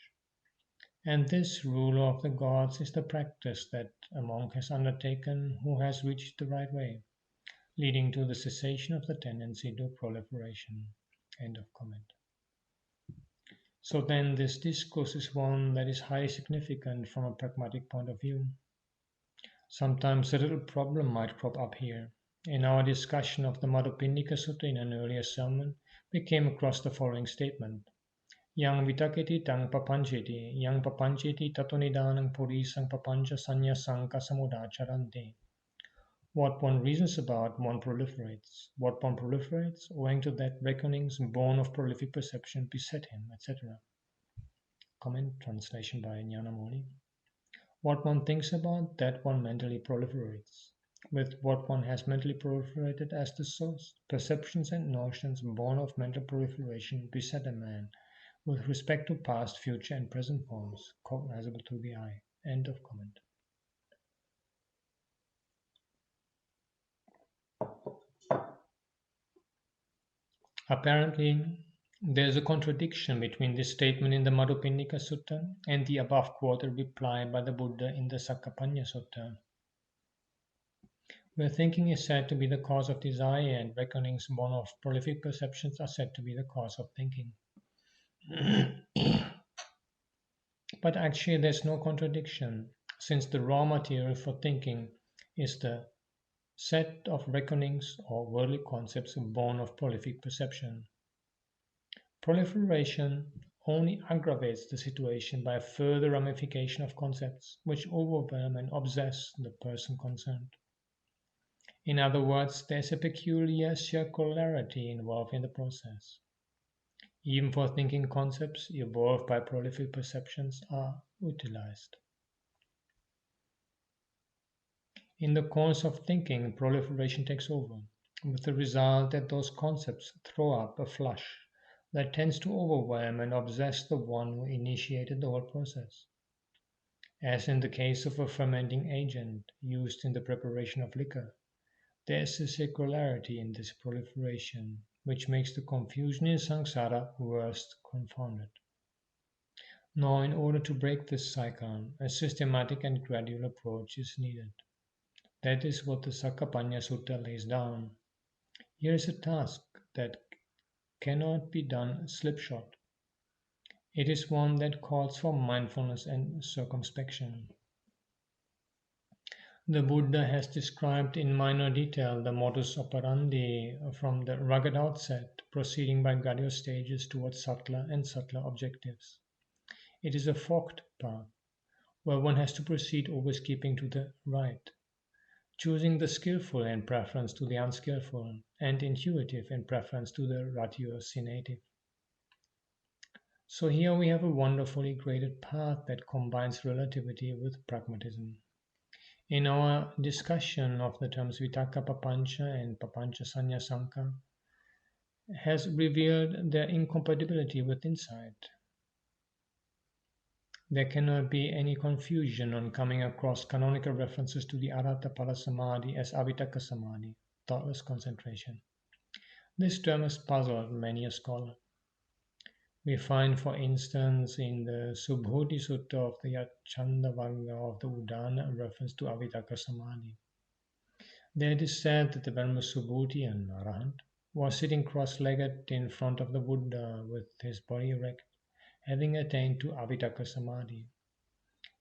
And this ruler of the gods is the practice that a monk has undertaken who has reached the right way, leading to the cessation of the tendency to proliferation. End of comment. So then this discourse is one that is highly significant from a pragmatic point of view. Sometimes a little problem might crop up here. In our discussion of the Madhupindika Sutta in an earlier sermon, we came across the following statement. Yang vitaketi tang papancheti, yang papancheti tatonidanang purisang papancha sanya sanka samudacharanti. What one reasons about, one proliferates. What one proliferates, owing to that reckonings born of prolific perception beset him, etc. Comment, translation by Ñāṇananda. What one thinks about, that one mentally proliferates. With what one has mentally proliferated as the source, perceptions and notions born of mental proliferation beset a man with respect to past, future, and present forms, cognizable to the eye. End of comment. Apparently, there is a contradiction between this statement in the Madhupindika Sutta and the above quoted reply by the Buddha in the Sakkapanya Sutta, where thinking is said to be the cause of desire and reckonings born of prolific perceptions are said to be the cause of thinking. But actually there's no contradiction, since the raw material for thinking is the set of reckonings or worldly concepts born of prolific perception. Proliferation only aggravates the situation by a further ramification of concepts which overwhelm and obsess the person concerned. In other words, there's a peculiar circularity involved in the process. Even for thinking, concepts evolved by prolific perceptions are utilized. In the course of thinking, proliferation takes over, with the result that those concepts throw up a flush that tends to overwhelm and obsess the one who initiated the whole process. As in the case of a fermenting agent used in the preparation of liquor, there is a circularity in this proliferation, which makes the confusion in samsara worst confounded. Now, in order to break this cycle, a systematic and gradual approach is needed. That is what the Sakkapanya Sutta lays down. Here is a task that cannot be done slipshod. It is one that calls for mindfulness and circumspection. The Buddha has described in minor detail the modus operandi from the rugged outset, proceeding by gradual stages towards subtler and subtler objectives. It is a forked path, where one has to proceed always keeping to the right, choosing the skillful in preference to the unskillful, and intuitive in preference to the ratiocinative. So here we have a wonderfully graded path that combines relativity with pragmatism. In our discussion of the terms Vitakka Papancha and Papancha Sanya Sanka has revealed their incompatibility with insight. There cannot be any confusion on coming across canonical references to the Arhata Pala Samadhi as Avitaka Samadhi, thoughtless concentration. This term has puzzled many a scholar. We find, for instance, in the Subhuti Sutta of the Chandavagga of the Udana a reference to Avitaka Samadhi. There it is said that the Venerable Subhuti, an Arahant, was sitting cross-legged in front of the Buddha with his body erect, having attained to Avitaka Samadhi,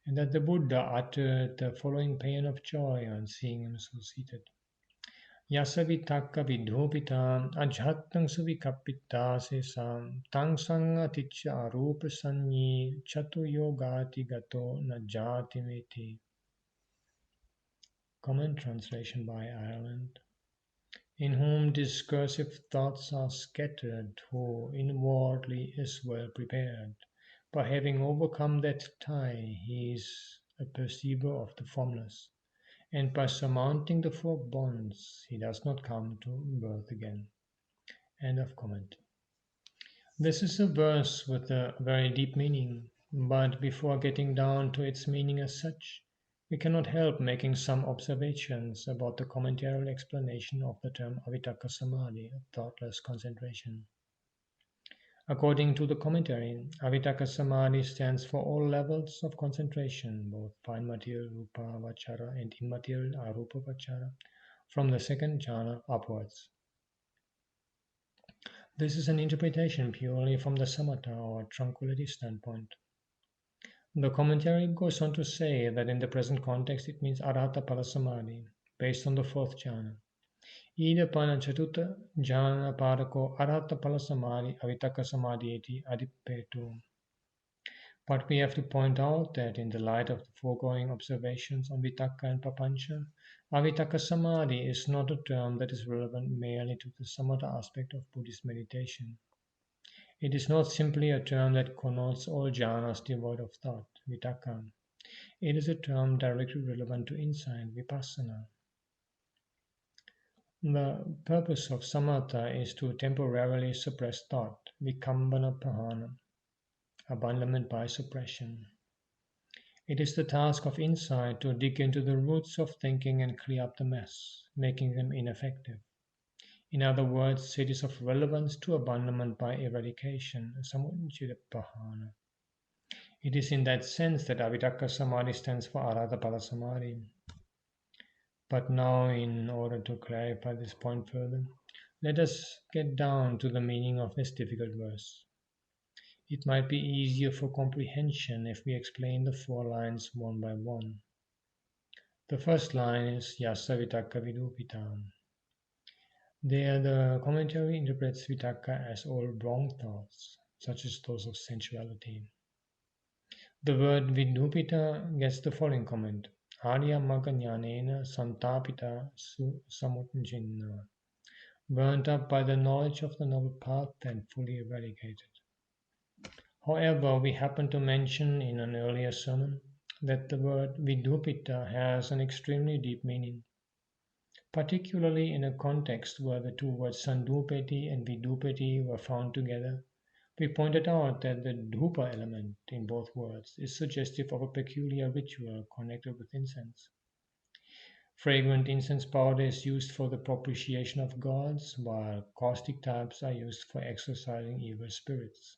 and that the Buddha uttered the following paean of joy on seeing him so seated. Yasa vitakka vidhopita ajhattam suvikapita sesam tang sanga ticca arupa sanyi chatu yogati gato na jati meti. Common translation by Ireland. In whom discursive thoughts are scattered, who inwardly is well prepared, by having overcome that tie, he is a perceiver of the formless, and by surmounting the four bonds, he does not come to birth again. End of comment. This is a verse with a very deep meaning, but before getting down to its meaning as such, we cannot help making some observations about the commentarial explanation of the term Avitaka Samadhi, thoughtless concentration. According to the commentary, Avitaka Samadhi stands for all levels of concentration, both fine material Rupa Vachara and immaterial Arupa Vachara, from the second jhana upwards. This is an interpretation purely from the samatha or tranquility standpoint. The commentary goes on to say that in the present context it means Arhata Pala Samadhi, based on the fourth jhana. Ida Pana Chatuta Jhana Parako Arhata Pala Samadhi Avitaka Samadhi eti Adipetu. But we have to point out that in the light of the foregoing observations on Vitakka and Papancha, Avitaka Samadhi is not a term that is relevant merely to the samatha aspect of Buddhist meditation. It is not simply a term that connotes all jhanas devoid of thought, Vitakka. It is a term directly relevant to insight, Vipassana. The purpose of samatha is to temporarily suppress thought, Vikambana Pahana, abandonment by suppression. It is the task of insight to dig into the roots of thinking and clear up the mess, making them ineffective. In other words, it is of relevance to abandonment by eradication, Samudchitapahana. It is in that sense that Avitaka Samadhi stands for Arhata Pala Samadhi. But now, in order to clarify this point further, let us get down to the meaning of this difficult verse. It might be easier for comprehension if we explain the four lines one by one. The first line is Yasa Vitakka Vidupita. There the commentary interprets Vitakka as all wrong thoughts, such as those of sensuality. The word Vidupita gets the following comment. Arya Maganyanena Santapita Su Samutjinna. Burnt up by the knowledge of the noble path and fully eradicated. However, we happen to mention in an earlier sermon that the word Vidupita has an extremely deep meaning, particularly in a context where the two words Sandupeti and Vidupeti were found together. We pointed out that the dhupa element in both words is suggestive of a peculiar ritual connected with incense. Fragrant incense powder is used for the propitiation of gods, while caustic types are used for exorcising evil spirits.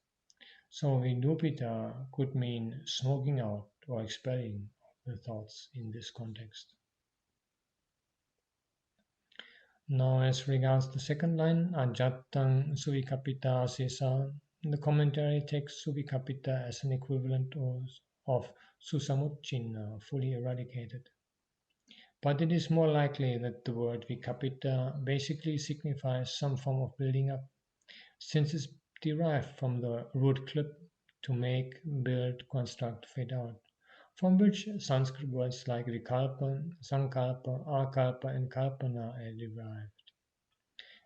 So Vidupita could mean smoking out or expelling the thoughts in this context. Now, as regards the second line, Ajattang Suvikapita Sesa, the commentary takes Suvikapita as an equivalent of Susamutchinna, fully eradicated. But it is more likely that the word vikapita basically signifies some form of building up, since it's derived from the root clip to make, build, construct, fit out, from which Sanskrit words like vikalpa, sankalpa, akalpa, and kalpana are derived.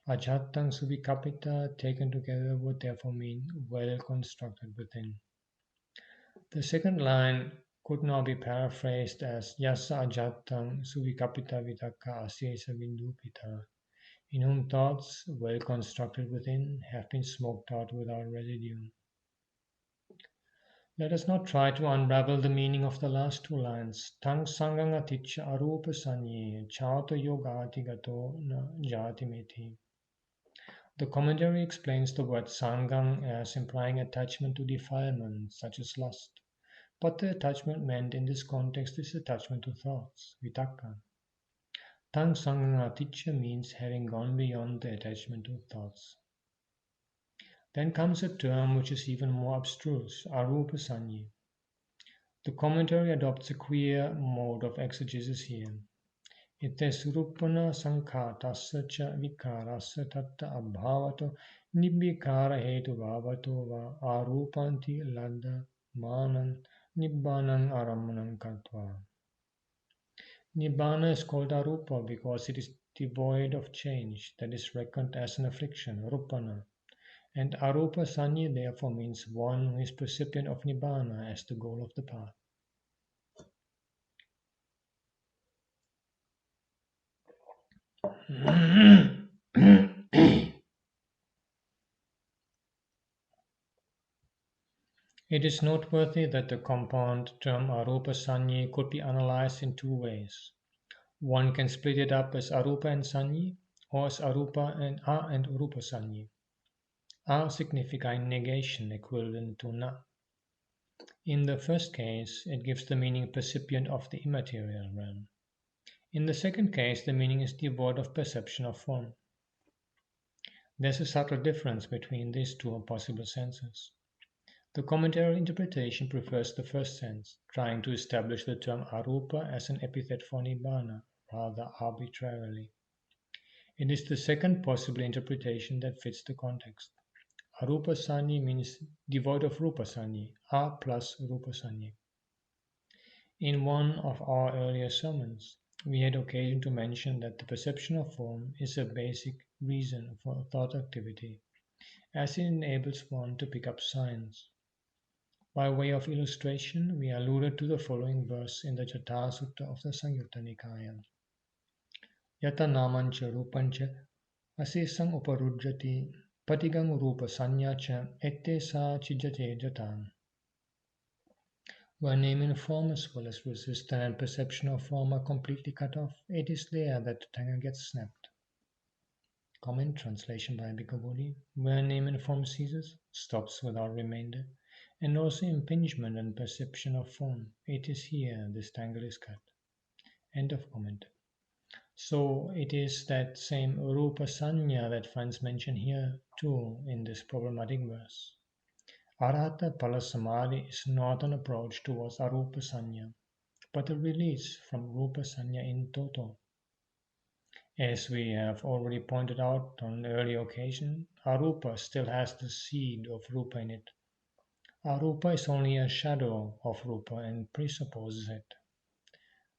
Ajatang suvikapita taken together would therefore mean well constructed within. The second line could now be paraphrased as Yasa ajatang suvikapita vitaka asesa vindupita, in whom thoughts, well constructed within, have been smoked out without residue. Let us now try to unravel the meaning of the last two lines. Tang sangang aticha arupa sanye chauta yogati gato na jati meti. The commentary explains the word sangang as implying attachment to defilement, such as lust. But the attachment meant in this context is attachment to thoughts, vitakka. Tang sangang aticha means having gone beyond the attachment to thoughts. Then comes a term which is even more abstruse, arupa sanye. The commentary adopts a queer mode of exegesis here. Ite surupana sankhatasya cha vikarasya tatta abhavato nibbikara hetu bhavato va arupanti ladda manan Nibbāna aramanam katva. Nibbāna is called arupa because it is devoid of change, that is reckoned as an affliction, rupana. And arupa sanya therefore means one who is recipient of Nibbāna as the goal of the path. It is noteworthy that the compound term arupa sanya could be analyzed in two ways. One can split it up as arupa and sanya, or as arupa and urupa sanya. A signifying negation equivalent to na. In the first case, it gives the meaning percipient of the immaterial realm. In the second case, the meaning is devoid of perception of form. There's a subtle difference between these two possible senses. The commentary interpretation prefers the first sense, trying to establish the term arupa as an epithet for Nibbāna, rather arbitrarily. It is the second possible interpretation that fits the context. Arupa sanya means devoid of rupa sanya, a plus rupa sanya. In one of our earlier sermons, we had occasion to mention that the perception of form is a basic reason for thought activity, as it enables one to pick up signs. By way of illustration, we alluded to the following verse in the Jata Sutta of the Samyutta Nikaya. Yata namancha rupancha asesam uparujjati patigang rupa sanyacha ette sa chijate jatan. Where name and form as well as resistance and perception of form are completely cut off, it is there that the tanga gets snapped. Comment translation by Bhikkhu. Where name and form ceases, stops without remainder, and also impingement and perception of form, it is here this tangle is cut. End of comment. So it is that same rupa sanya that finds mention here too in this problematic verse. Arhata pala samadhi is not an approach towards arupa sanya, but a release from rupa sanya in toto. As we have already pointed out on an earlier occasion, arupa still has the seed of rupa in it. Arupa is only a shadow of rupa and presupposes it.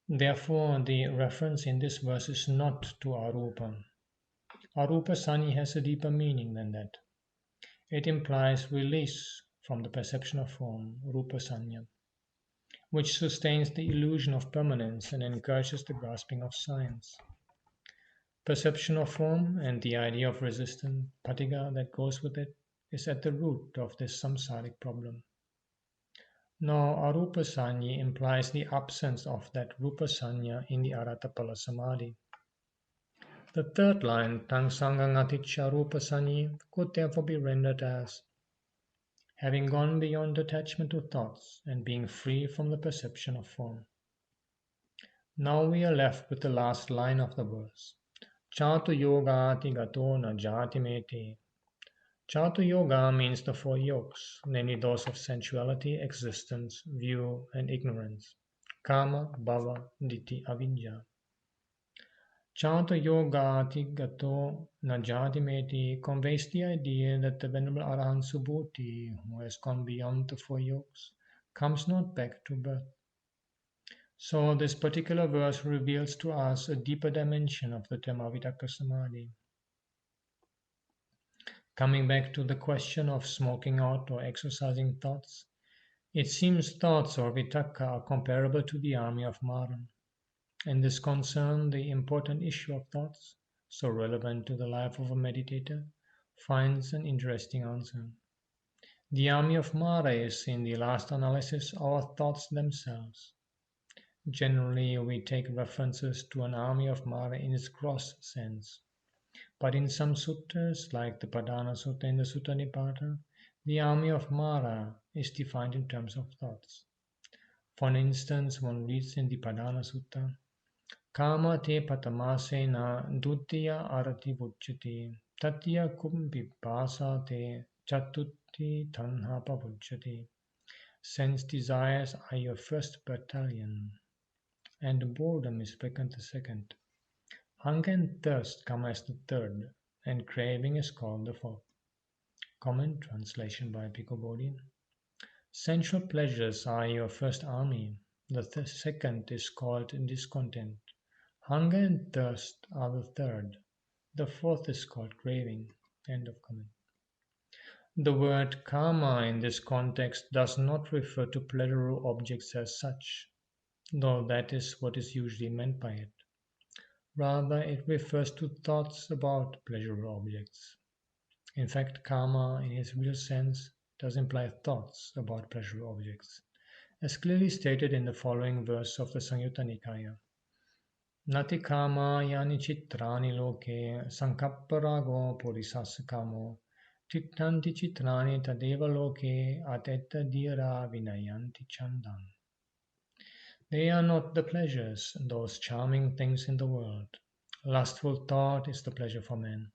Therefore, the reference in this verse is not to arupa. Arupa sanya has a deeper meaning than that. It implies release from the perception of form, rupa sanya, which sustains the illusion of permanence and encourages the grasping of signs. Perception of form and the idea of resistance, patigha, that goes with it, is at the root of this samsaric problem. Now, arupa sanya implies the absence of that rupa sanya in the aratapala samadhi. The third line, tang sangang aticha rupa sanya, could therefore be rendered as having gone beyond attachment to thoughts and being free from the perception of form. Now we are left with the last line of the verse. Chatu yogati gato na jati meti. Chatu yoga means the four yokes, namely those of sensuality, existence, view, and ignorance. Kama, bhava, ditthi, avidya. Chata Yogati Gato Najati Meti conveys the idea that the Venerable Arahant Subhuti, who has gone beyond the four yokes, comes not back to birth. So this particular verse reveals to us a deeper dimension of the term Avitakka Samadhi. Coming back to the question of smoking out or exercising thoughts, it seems thoughts or vitakka are comparable to the army of Mara. And this concern, the important issue of thoughts, so relevant to the life of a meditator, finds an interesting answer. The army of Mara is, in the last analysis, our thoughts themselves. Generally, we take references to an army of Mara in its gross sense. But in some suttas, like the Padana Sutta and the Sutta Nibbāna, the army of Mara is defined in terms of thoughts. For instance, one reads in the Padana Sutta, Kama te patamasena dutiya arati vucchati tatya kumbi basa te chatutti tanha pavucchati. Sense desires are your first battalion, and boredom is reckoned the second. Hunger and thirst come as the third, and craving is called the fourth. Comment translation by Bhikkhu Bodhi. Sensual pleasures are your first army. The second is called discontent. Hunger and thirst are the third. The fourth is called craving. End of comment. The word karma in this context does not refer to pleasurable objects as such, though that is what is usually meant by it. Rather, it refers to thoughts about pleasurable objects. In fact, karma, in its real sense, does imply thoughts about pleasurable objects, as clearly stated in the following verse of the Samyutta Nikaya. Nati kama yani chitrani loke sankapparago purisasakamo tittanti chitrani tadeva loke atetta dira vinayanti chandan. They are not the pleasures, those charming things in the world. Lustful thought is the pleasure for men.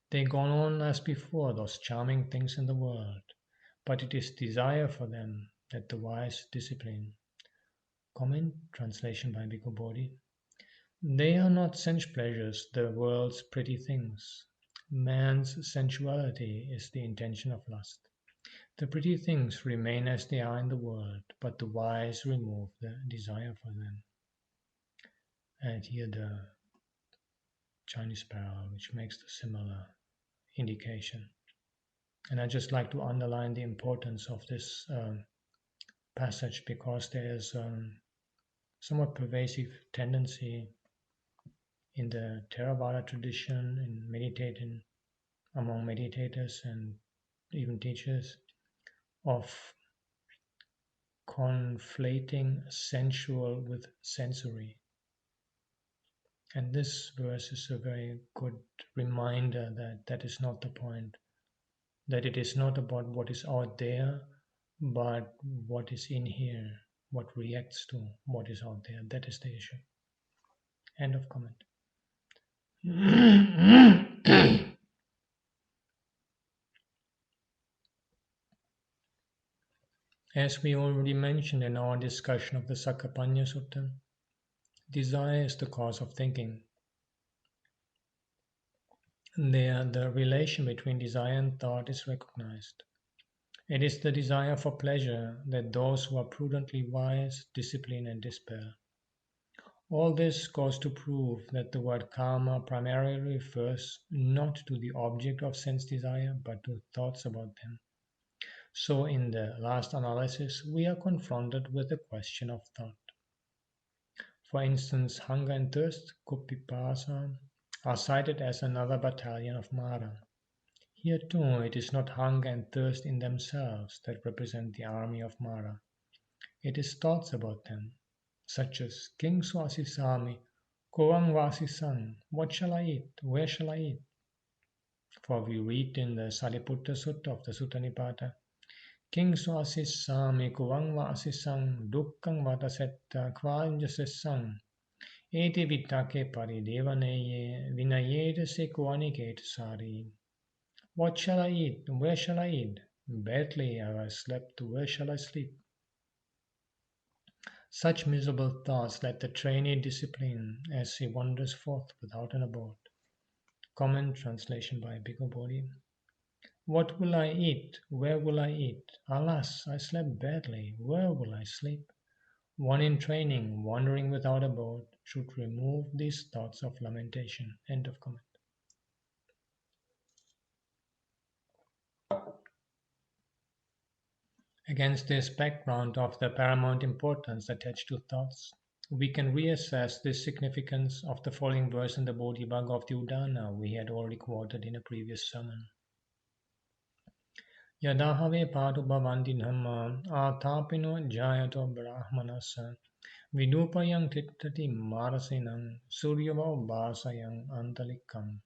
They go on as before, those charming things in the world, but it is desire for them that the wise discipline. Comment, translation by Bhikkhu Bodhi. They are not sense pleasures, the world's pretty things. Man's sensuality is the intention of lust. The pretty things remain as they are in the world, but the wise remove the desire for them. And here the Chinese parallel, which makes the similar indication. And I'd just like to underline the importance of this passage because there is somewhat pervasive tendency in the Theravada tradition, in meditating, among meditators and even teachers, of conflating sensual with sensory. And this verse is a very good reminder that that is not the point, that it is not about what is out there, but what is in here, what reacts to what is out there. That is the issue. End of comment. As we already mentioned in our discussion of the Sakkapanya Sutta, desire is the cause of thinking. There, the relation between desire and thought is recognized. It is the desire for pleasure that those who are prudently wise discipline and dispel. All this goes to prove that the word karma primarily refers not to the object of sense desire, but to thoughts about them. So in the last analysis, we are confronted with the question of thought. For instance, hunger and thirst, kupipasa, are cited as another battalion of Mara. Here too, it is not hunger and thirst in themselves that represent the army of Mara. It is thoughts about them, such as King Swasisami, Kovang Vasisang, what shall I eat? Where shall I eat? For we read in the Sariputta Sutta of the Sutta Nibbāna, King Swasisami Kovang Vasisang, Dukkang Vatasetta, Kvaljasesang, Eti Vitake Paridevaneye, Vinayeta Sekuaniketa Sari. What shall I eat? Where shall I eat? Badly have I slept, where shall I sleep? Such miserable thoughts let the trainee discipline as he wanders forth without an abode. Comment translation by Bhikkhu Bodhi. What will I eat? Where will I eat? Alas, I slept badly. Where will I sleep? One in training, wandering without abode, should remove these thoughts of lamentation. End of comment. Against this background of the paramount importance attached to thoughts, we can reassess the significance of the following verse in the Bodhibhagga of the Udana we had already quoted in a previous sermon. Yadahave padu bhavanti dhamma atapino jayato brahmanasa vidupayang tittati marasinam suryava vasayang antalikam.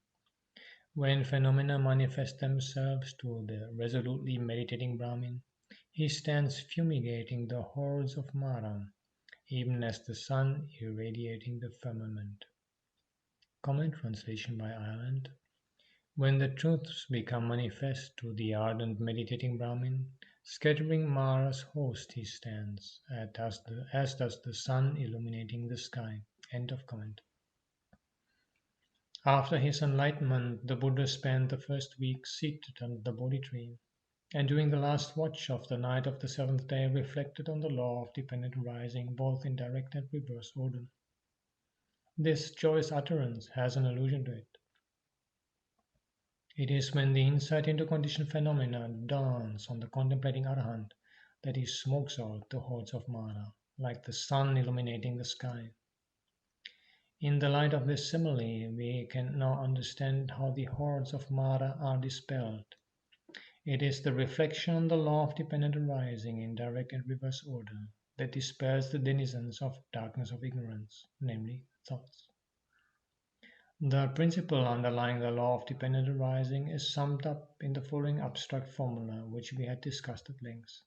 When phenomena manifest themselves to the resolutely meditating Brahmin, he stands fumigating the hordes of Mara, even as the sun irradiating the firmament. Comment translation by Ireland. When the truths become manifest to the ardent meditating Brahmin, scattering Mara's host he stands, as does the sun illuminating the sky. End of comment. After his enlightenment, the Buddha spent the first week seated under the Bodhi tree, and during the last watch of the night of the seventh day reflected on the law of dependent arising both in direct and reverse order. This joyous utterance has an allusion to it. It is when the insight into conditioned phenomena dawns on the contemplating Arahant that he smokes out the hordes of Mara, like the sun illuminating the sky. In the light of this simile, we can now understand how the hordes of Mara are dispelled. It is the reflection on the law of dependent arising in direct and reverse order that dispels the denizens of darkness of ignorance, namely thoughts. The principle underlying the law of dependent arising is summed up in the following abstract formula, which we had discussed at length.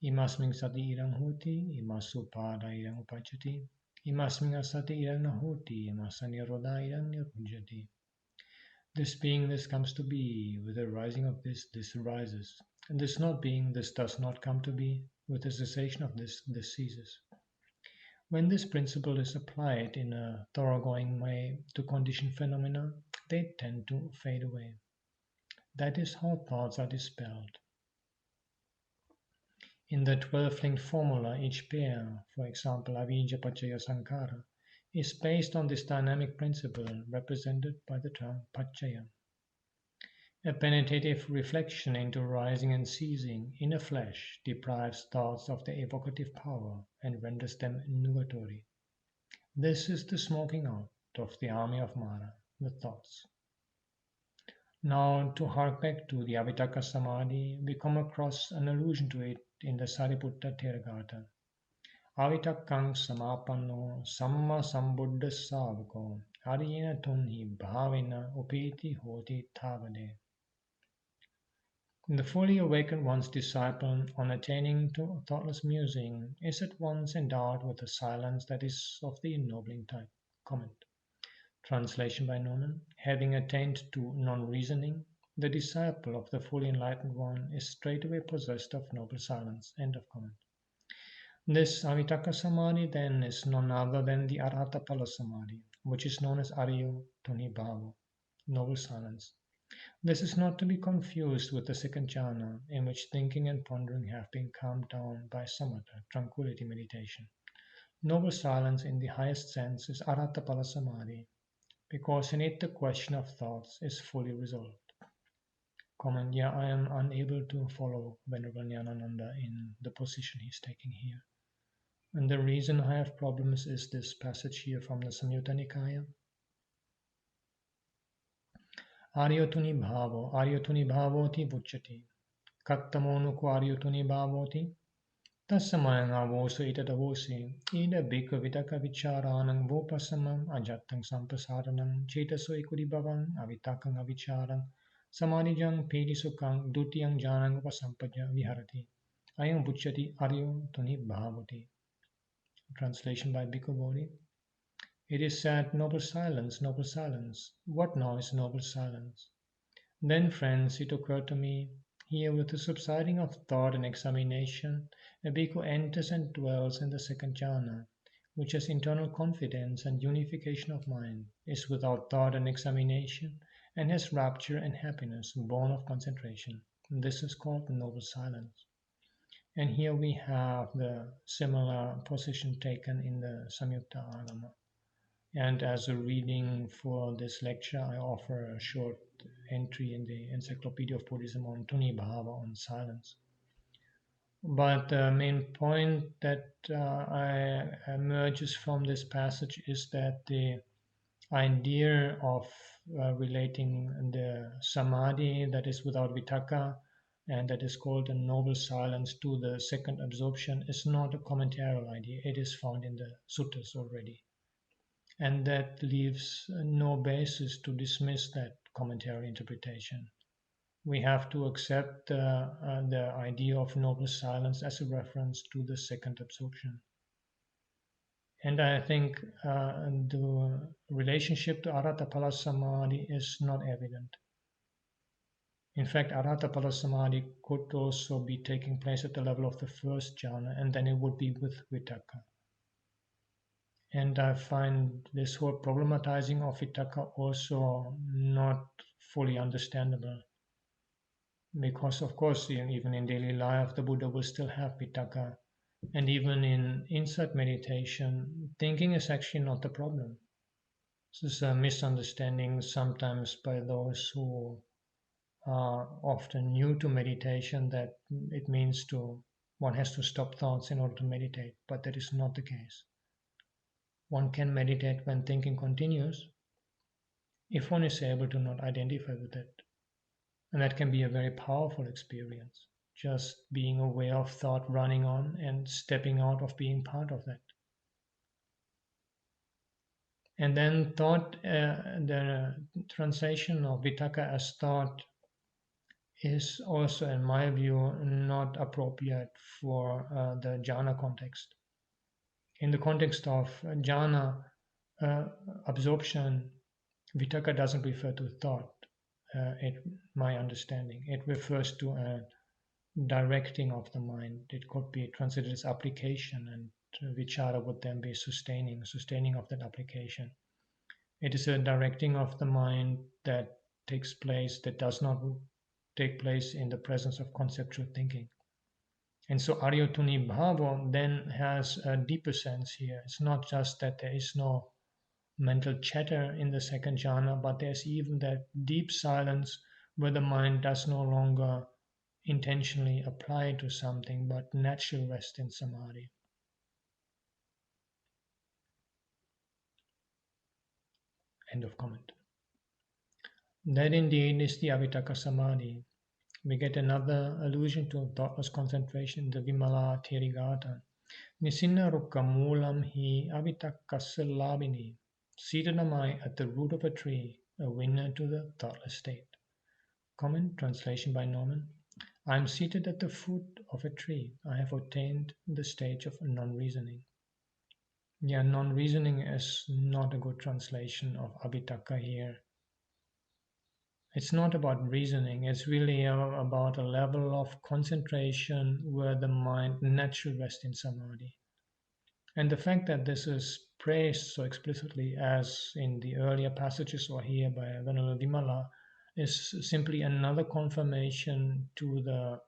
Imasming sati irang hoti, imasupada irang upachati, imasming asati irang nahoti, imasaniroda irang nirujati. This being, this comes to be. With the rising of this arises. And this not being, this does not come to be. With the cessation of this ceases. When this principle is applied in a thoroughgoing way to conditioned phenomena, they tend to fade away. That is how thoughts are dispelled. In the 12-linked formula, each pair, for example, avijja paccaya sankhara, is based on this dynamic principle represented by the term paccaya. A penetrative reflection into rising and ceasing in a flash deprives thoughts of their evocative power and renders them nugatory. This is the smoking out of the army of Mara, the thoughts. Now, to hark back to the Avitaka Samadhi, we come across an allusion to it in the Sariputta Theragatha. Avitakang samapanno samma sambuddha savako ariyena tunhi bhavena upeti hoti thavade. The fully awakened one's disciple, on attaining to thoughtless musing, is at once endowed with a silence that is of the ennobling type. Comment. Translation by Norman. Having attained to non-reasoning, the disciple of the fully enlightened one is straightway possessed of noble silence. End of comment. This Avitaka Samadhi then is none other than the Arhatapala Samadhi, which is known as Ariyo Tunibhavo, noble silence. This is not to be confused with the second jhana, in which thinking and pondering have been calmed down by samatha, tranquility meditation. Noble silence in the highest sense is Arhatapala Samadhi, because in it the question of thoughts is fully resolved. Comment, yeah, I am unable to follow Venerable Ñāṇananda in the position he's taking here. And the reason I have problems is this passage here from the Samyutta Nikaya. Aryotuni bhavoti vucchati. Kattamonuko aryotuni bhavoti. Tassamayanga vosu itadavosi. Ida bhikkhava vitaka vicharanang vopasamam ajattang sampasaranang chetaso ikudi bhavan avitakang avicharan samadhijang pedi sukang dutiyang janang upasampaja viharati. Ayam vucchati aryotuni bhavoti. Translation by Bhikkhu Bodhi. It is said, noble silence, noble silence. What now is noble silence? Then, friends, it occurred to me, Here, with the subsiding of thought and examination, a bhikkhu enters and dwells in the second jhana, which has internal confidence and unification of mind, is without thought and examination, and has rapture and happiness born of concentration. This is called the noble silence. And here we have the similar position taken in the Samyutta Agama. And as a reading for this lecture, I offer a short entry in the Encyclopedia of Buddhism on Nibbāna, on silence. But the main point that emerges from this passage is that the idea of relating the samadhi that is without vitakka and that is called a noble silence to the second absorption is not a commentarial idea. It is found in the suttas already. And that leaves no basis to dismiss that commentary interpretation. We have to accept the idea of noble silence as a reference to the second absorption. And I think the relationship to Arhatapala Samadhi is not evident. In fact, Arhatapala Samadhi could also be taking place at the level of the first jhana, and then it would be with vitakka. And I find this whole problematizing of vitakka also not fully understandable. Because, of course, even in daily life, the Buddha will still have vitakka. And even in insight meditation, thinking is actually not the problem. This is a misunderstanding sometimes by those who are often new to meditation, that it means one has to stop thoughts in order to meditate. But that is not the case. One can meditate when thinking continues if one is able to not identify with it. And that can be a very powerful experience, just being aware of thought running on and stepping out of being part of that. And then thought, the translation of vitakka as thought is also, in my view, not appropriate for the jhana context. In the context of jhana absorption, vitakka doesn't refer to thought. My understanding, it refers to a directing of the mind. It could be considered as application, and vichara would then be sustaining of that application. It is a directing of the mind that takes place, that does not take place in the presence of conceptual thinking. And so Ariyotuni Bhava then has a deeper sense here. It's not just that there is no mental chatter in the second jhana, but there's even that deep silence where the mind does no longer intentionally apply to something, but natural rest in samadhi. End of comment. That indeed is the avitakka samadhi. We get another allusion to thoughtless concentration in the Vimala Therigatha. Nisinna rukka moolam hi avitakkasya labini. Seated am I at the root of a tree, a winner to the thoughtless state. Comment, translation by Norman. I am seated at the foot of a tree. I have attained the stage of non-reasoning. Yeah, non-reasoning is not a good translation of abhitakka here. It's not about reasoning, it's really about a level of concentration where the mind naturally rests in samadhi. And the fact that this is praised so explicitly as in the earlier passages or here by Venerable Vimala is simply another confirmation to the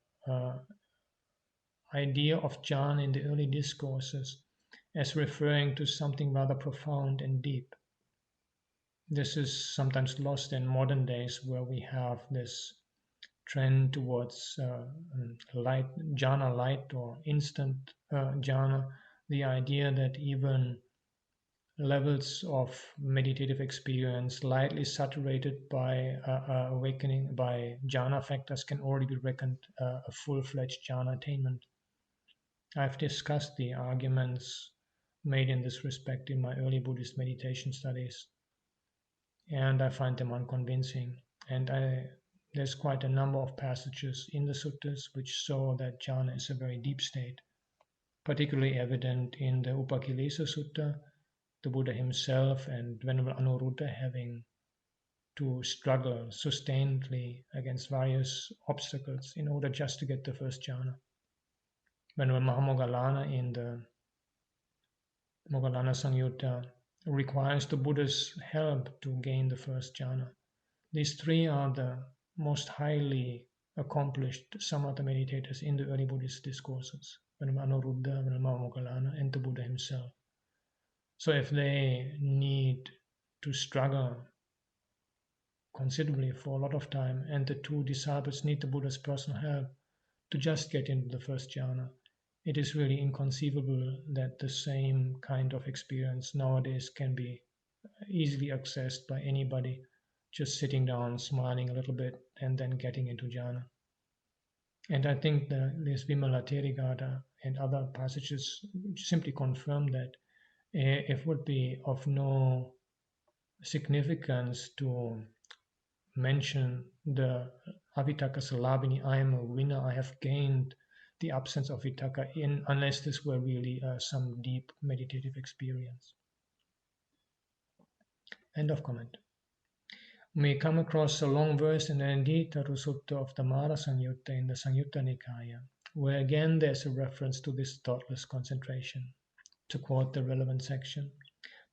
idea of jhana in the early discourses as referring to something rather profound and deep. This is sometimes lost in modern days where we have this trend towards light, jhana light or instant jhana, the idea that even levels of meditative experience lightly saturated by awakening, by jhana factors, can already be reckoned a full-fledged jhana attainment. I've discussed the arguments made in this respect in my early Buddhist meditation studies, and I find them unconvincing. And there's quite a number of passages in the suttas which show that jhana is a very deep state, particularly evident in the Upakilesa Sutta, the Buddha himself and Venerable Anuruddha having to struggle sustainedly against various obstacles in order just to get the first jhana. When Mahamoggallana in the Moggallana Samyutta requires the Buddha's help to gain the first jhana. These three are the most highly accomplished samatha meditators in the early Buddhist discourses, Venerable Anuruddha, Venerable Moggallana, and the Buddha himself. So if they need to struggle considerably for a lot of time, and the two disciples need the Buddha's personal help to just get into the first jhana, it is really inconceivable that the same kind of experience nowadays can be easily accessed by anybody just sitting down, smiling a little bit, and then getting into jhana. And I think this Vimala Therigatha and other passages simply confirm that it would be of no significance to mention the Avitaka Salabhini, I am a winner, I have gained the absence of vitaka, unless this were really some deep meditative experience. End of comment. We come across a long verse in the Nandita Sutta of the Mara Samyutta in the Samyutta Nikaya, where again there's a reference to this thoughtless concentration. To quote the relevant section,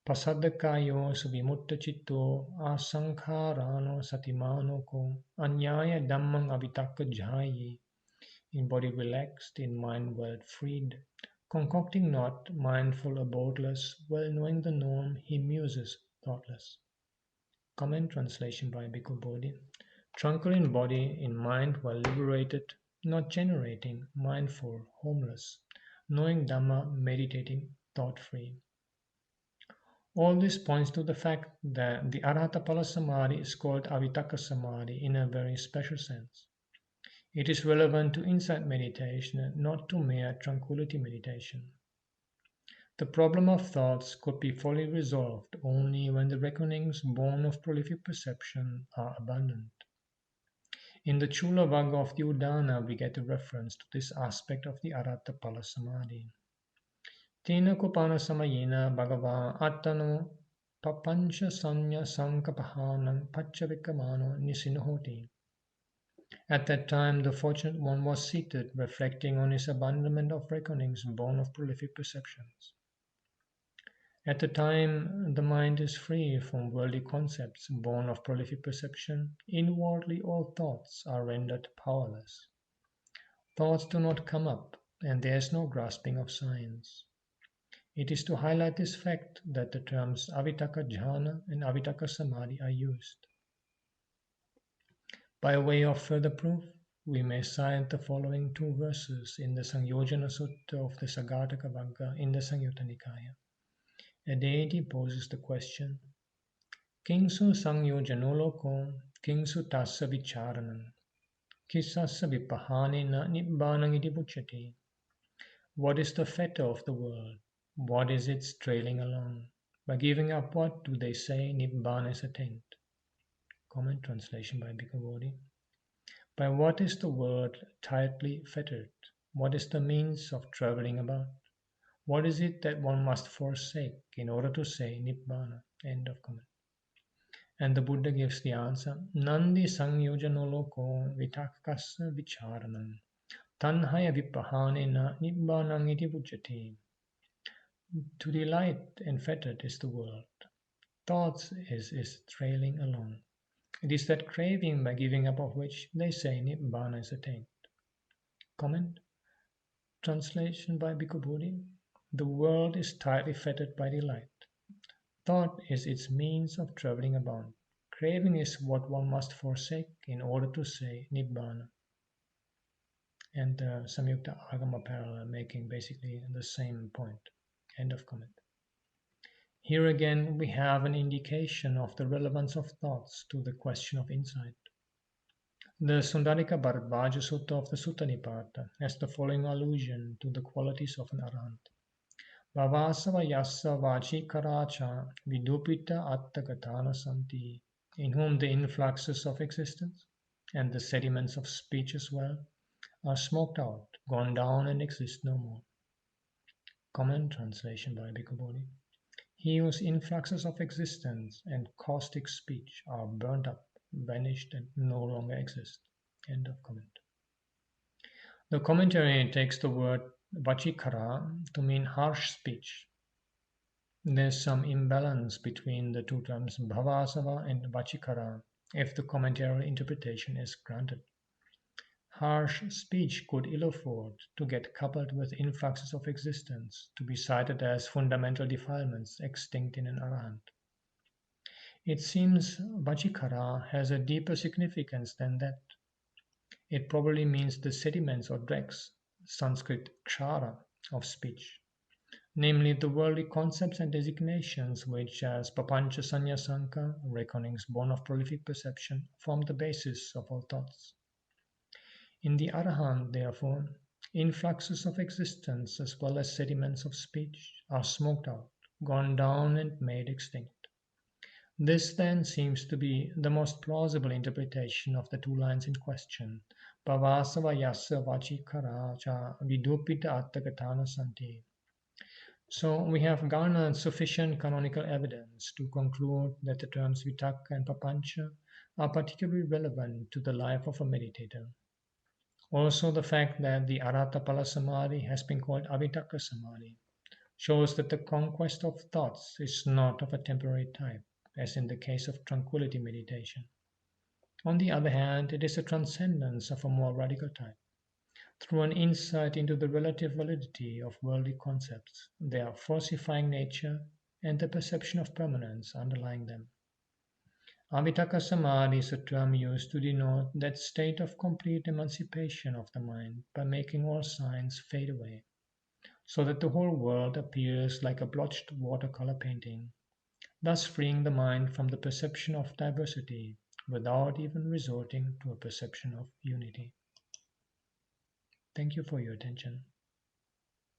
Pasaddakayo subimutta citto asankharano satimano ko anyaya dhammang avitaka jhayi. In body relaxed, in mind well freed, concocting not, mindful abodeless, well knowing the norm, he muses thoughtless. Comment translation by Bhikkhu Bodhi. Tranquil in body, in mind well liberated, not generating, mindful, homeless, knowing Dhamma, meditating, thought-free. All this points to the fact that the Arhatapala Samadhi is called Avitaka Samadhi in a very special sense. It is relevant to insight meditation and not to mere tranquility meditation. The problem of thoughts could be fully resolved only when the reckonings born of prolific perception are abundant. In the Chula Vagga of the Udana, we get a reference to this aspect of the Arhatapala Samadhi. Tina Kupana Samayena Bhagava Attano Papancha Sanya Sankapahanam Pachavikamano Nisinohoti. At that time, the fortunate one was seated, reflecting on his abandonment of reckonings born of prolific perceptions. At the time, the mind is free from worldly concepts born of prolific perception. Inwardly, all thoughts are rendered powerless. Thoughts do not come up, and there is no grasping of signs. It is to highlight this fact that the terms Avitaka Jhana and Avitaka Samadhi are used. By way of further proof, we may cite the following two verses in the Sangyojana Sutta of the Sagataka Vagga in the Samyutta Nikaya. A deity poses the question, Kingsu Sangyojanoloko, Kingsu Tassa Vicharanam, Kisassa Vipahanena Nibbāna iti Pucchati. What is the fetter of the world? What is its trailing along? By giving up what do they say Nibbāna is attained? Comment translation by Bhikkhu Bodhi. By what is the world tightly fettered? What is the means of traveling about? What is it that one must forsake in order to say Nibbāna? End of comment. And the Buddha gives the answer, Nandi Sangyojanoloko Vitakassa Vicharanam Tanhaya Vipahanena Nibbānang iti Pucchati. To delight and fettered is the world. Thoughts is trailing along. It is that craving by giving up of which they say Nibbāna is attained. Comment. Translation by Bhikkhu Bodhi. The world is tightly fettered by delight. Thought is its means of traveling about. Craving is what one must forsake in order to say Nibbāna. And Samyutta Agama parallel making basically the same point. End of comment. Here again we have an indication of the relevance of thoughts to the question of insight. The Sundarika Bharadvaja Sutta of the Sutta Nipata has the following allusion to the qualities of an arahant. Bhavasava yassa vachikaracha vidupita attagatana santi, in whom the influxes of existence and the sediments of speech as well are smoked out, gone down and exist no more. Comment translation by Bhikkhu Bodhi. he whose influxes of existence and caustic speech are burnt up, vanished, and no longer exist. End of comment. The commentary takes the word vachikara to mean harsh speech. There's some imbalance between the two terms bhavasava and vachikara if the commentary interpretation is granted. Harsh speech could ill afford to get coupled with influxes of existence, to be cited as fundamental defilements extinct in an arahant. It seems vachikara has a deeper significance than that. It probably means the sediments or dregs, Sanskrit kshara, of speech, namely the worldly concepts and designations which, as papancha sanyasanka, reckonings born of prolific perception, form the basis of all thoughts. In the Arahant, therefore, influxes of existence as well as sediments of speech are smoked out, gone down, and made extinct. This then seems to be the most plausible interpretation of the two lines in question. Pavasava yasya vachikara cha vidupita attagatana santi. So we have garnered sufficient canonical evidence to conclude that the terms vitakka and papancha are particularly relevant to the life of a meditator. Also, the fact that the Arattapala Samadhi has been called Avitakka Samadhi shows that the conquest of thoughts is not of a temporary type, as in the case of tranquility meditation. On the other hand, it is a transcendence of a more radical type, through an insight into the relative validity of worldly concepts, their falsifying nature, and the perception of permanence underlying them. Avitakka Samadhi is a term used to denote that state of complete emancipation of the mind by making all signs fade away, so that the whole world appears like a blotched watercolor painting, thus freeing the mind from the perception of diversity without even resorting to a perception of unity. Thank you for your attention.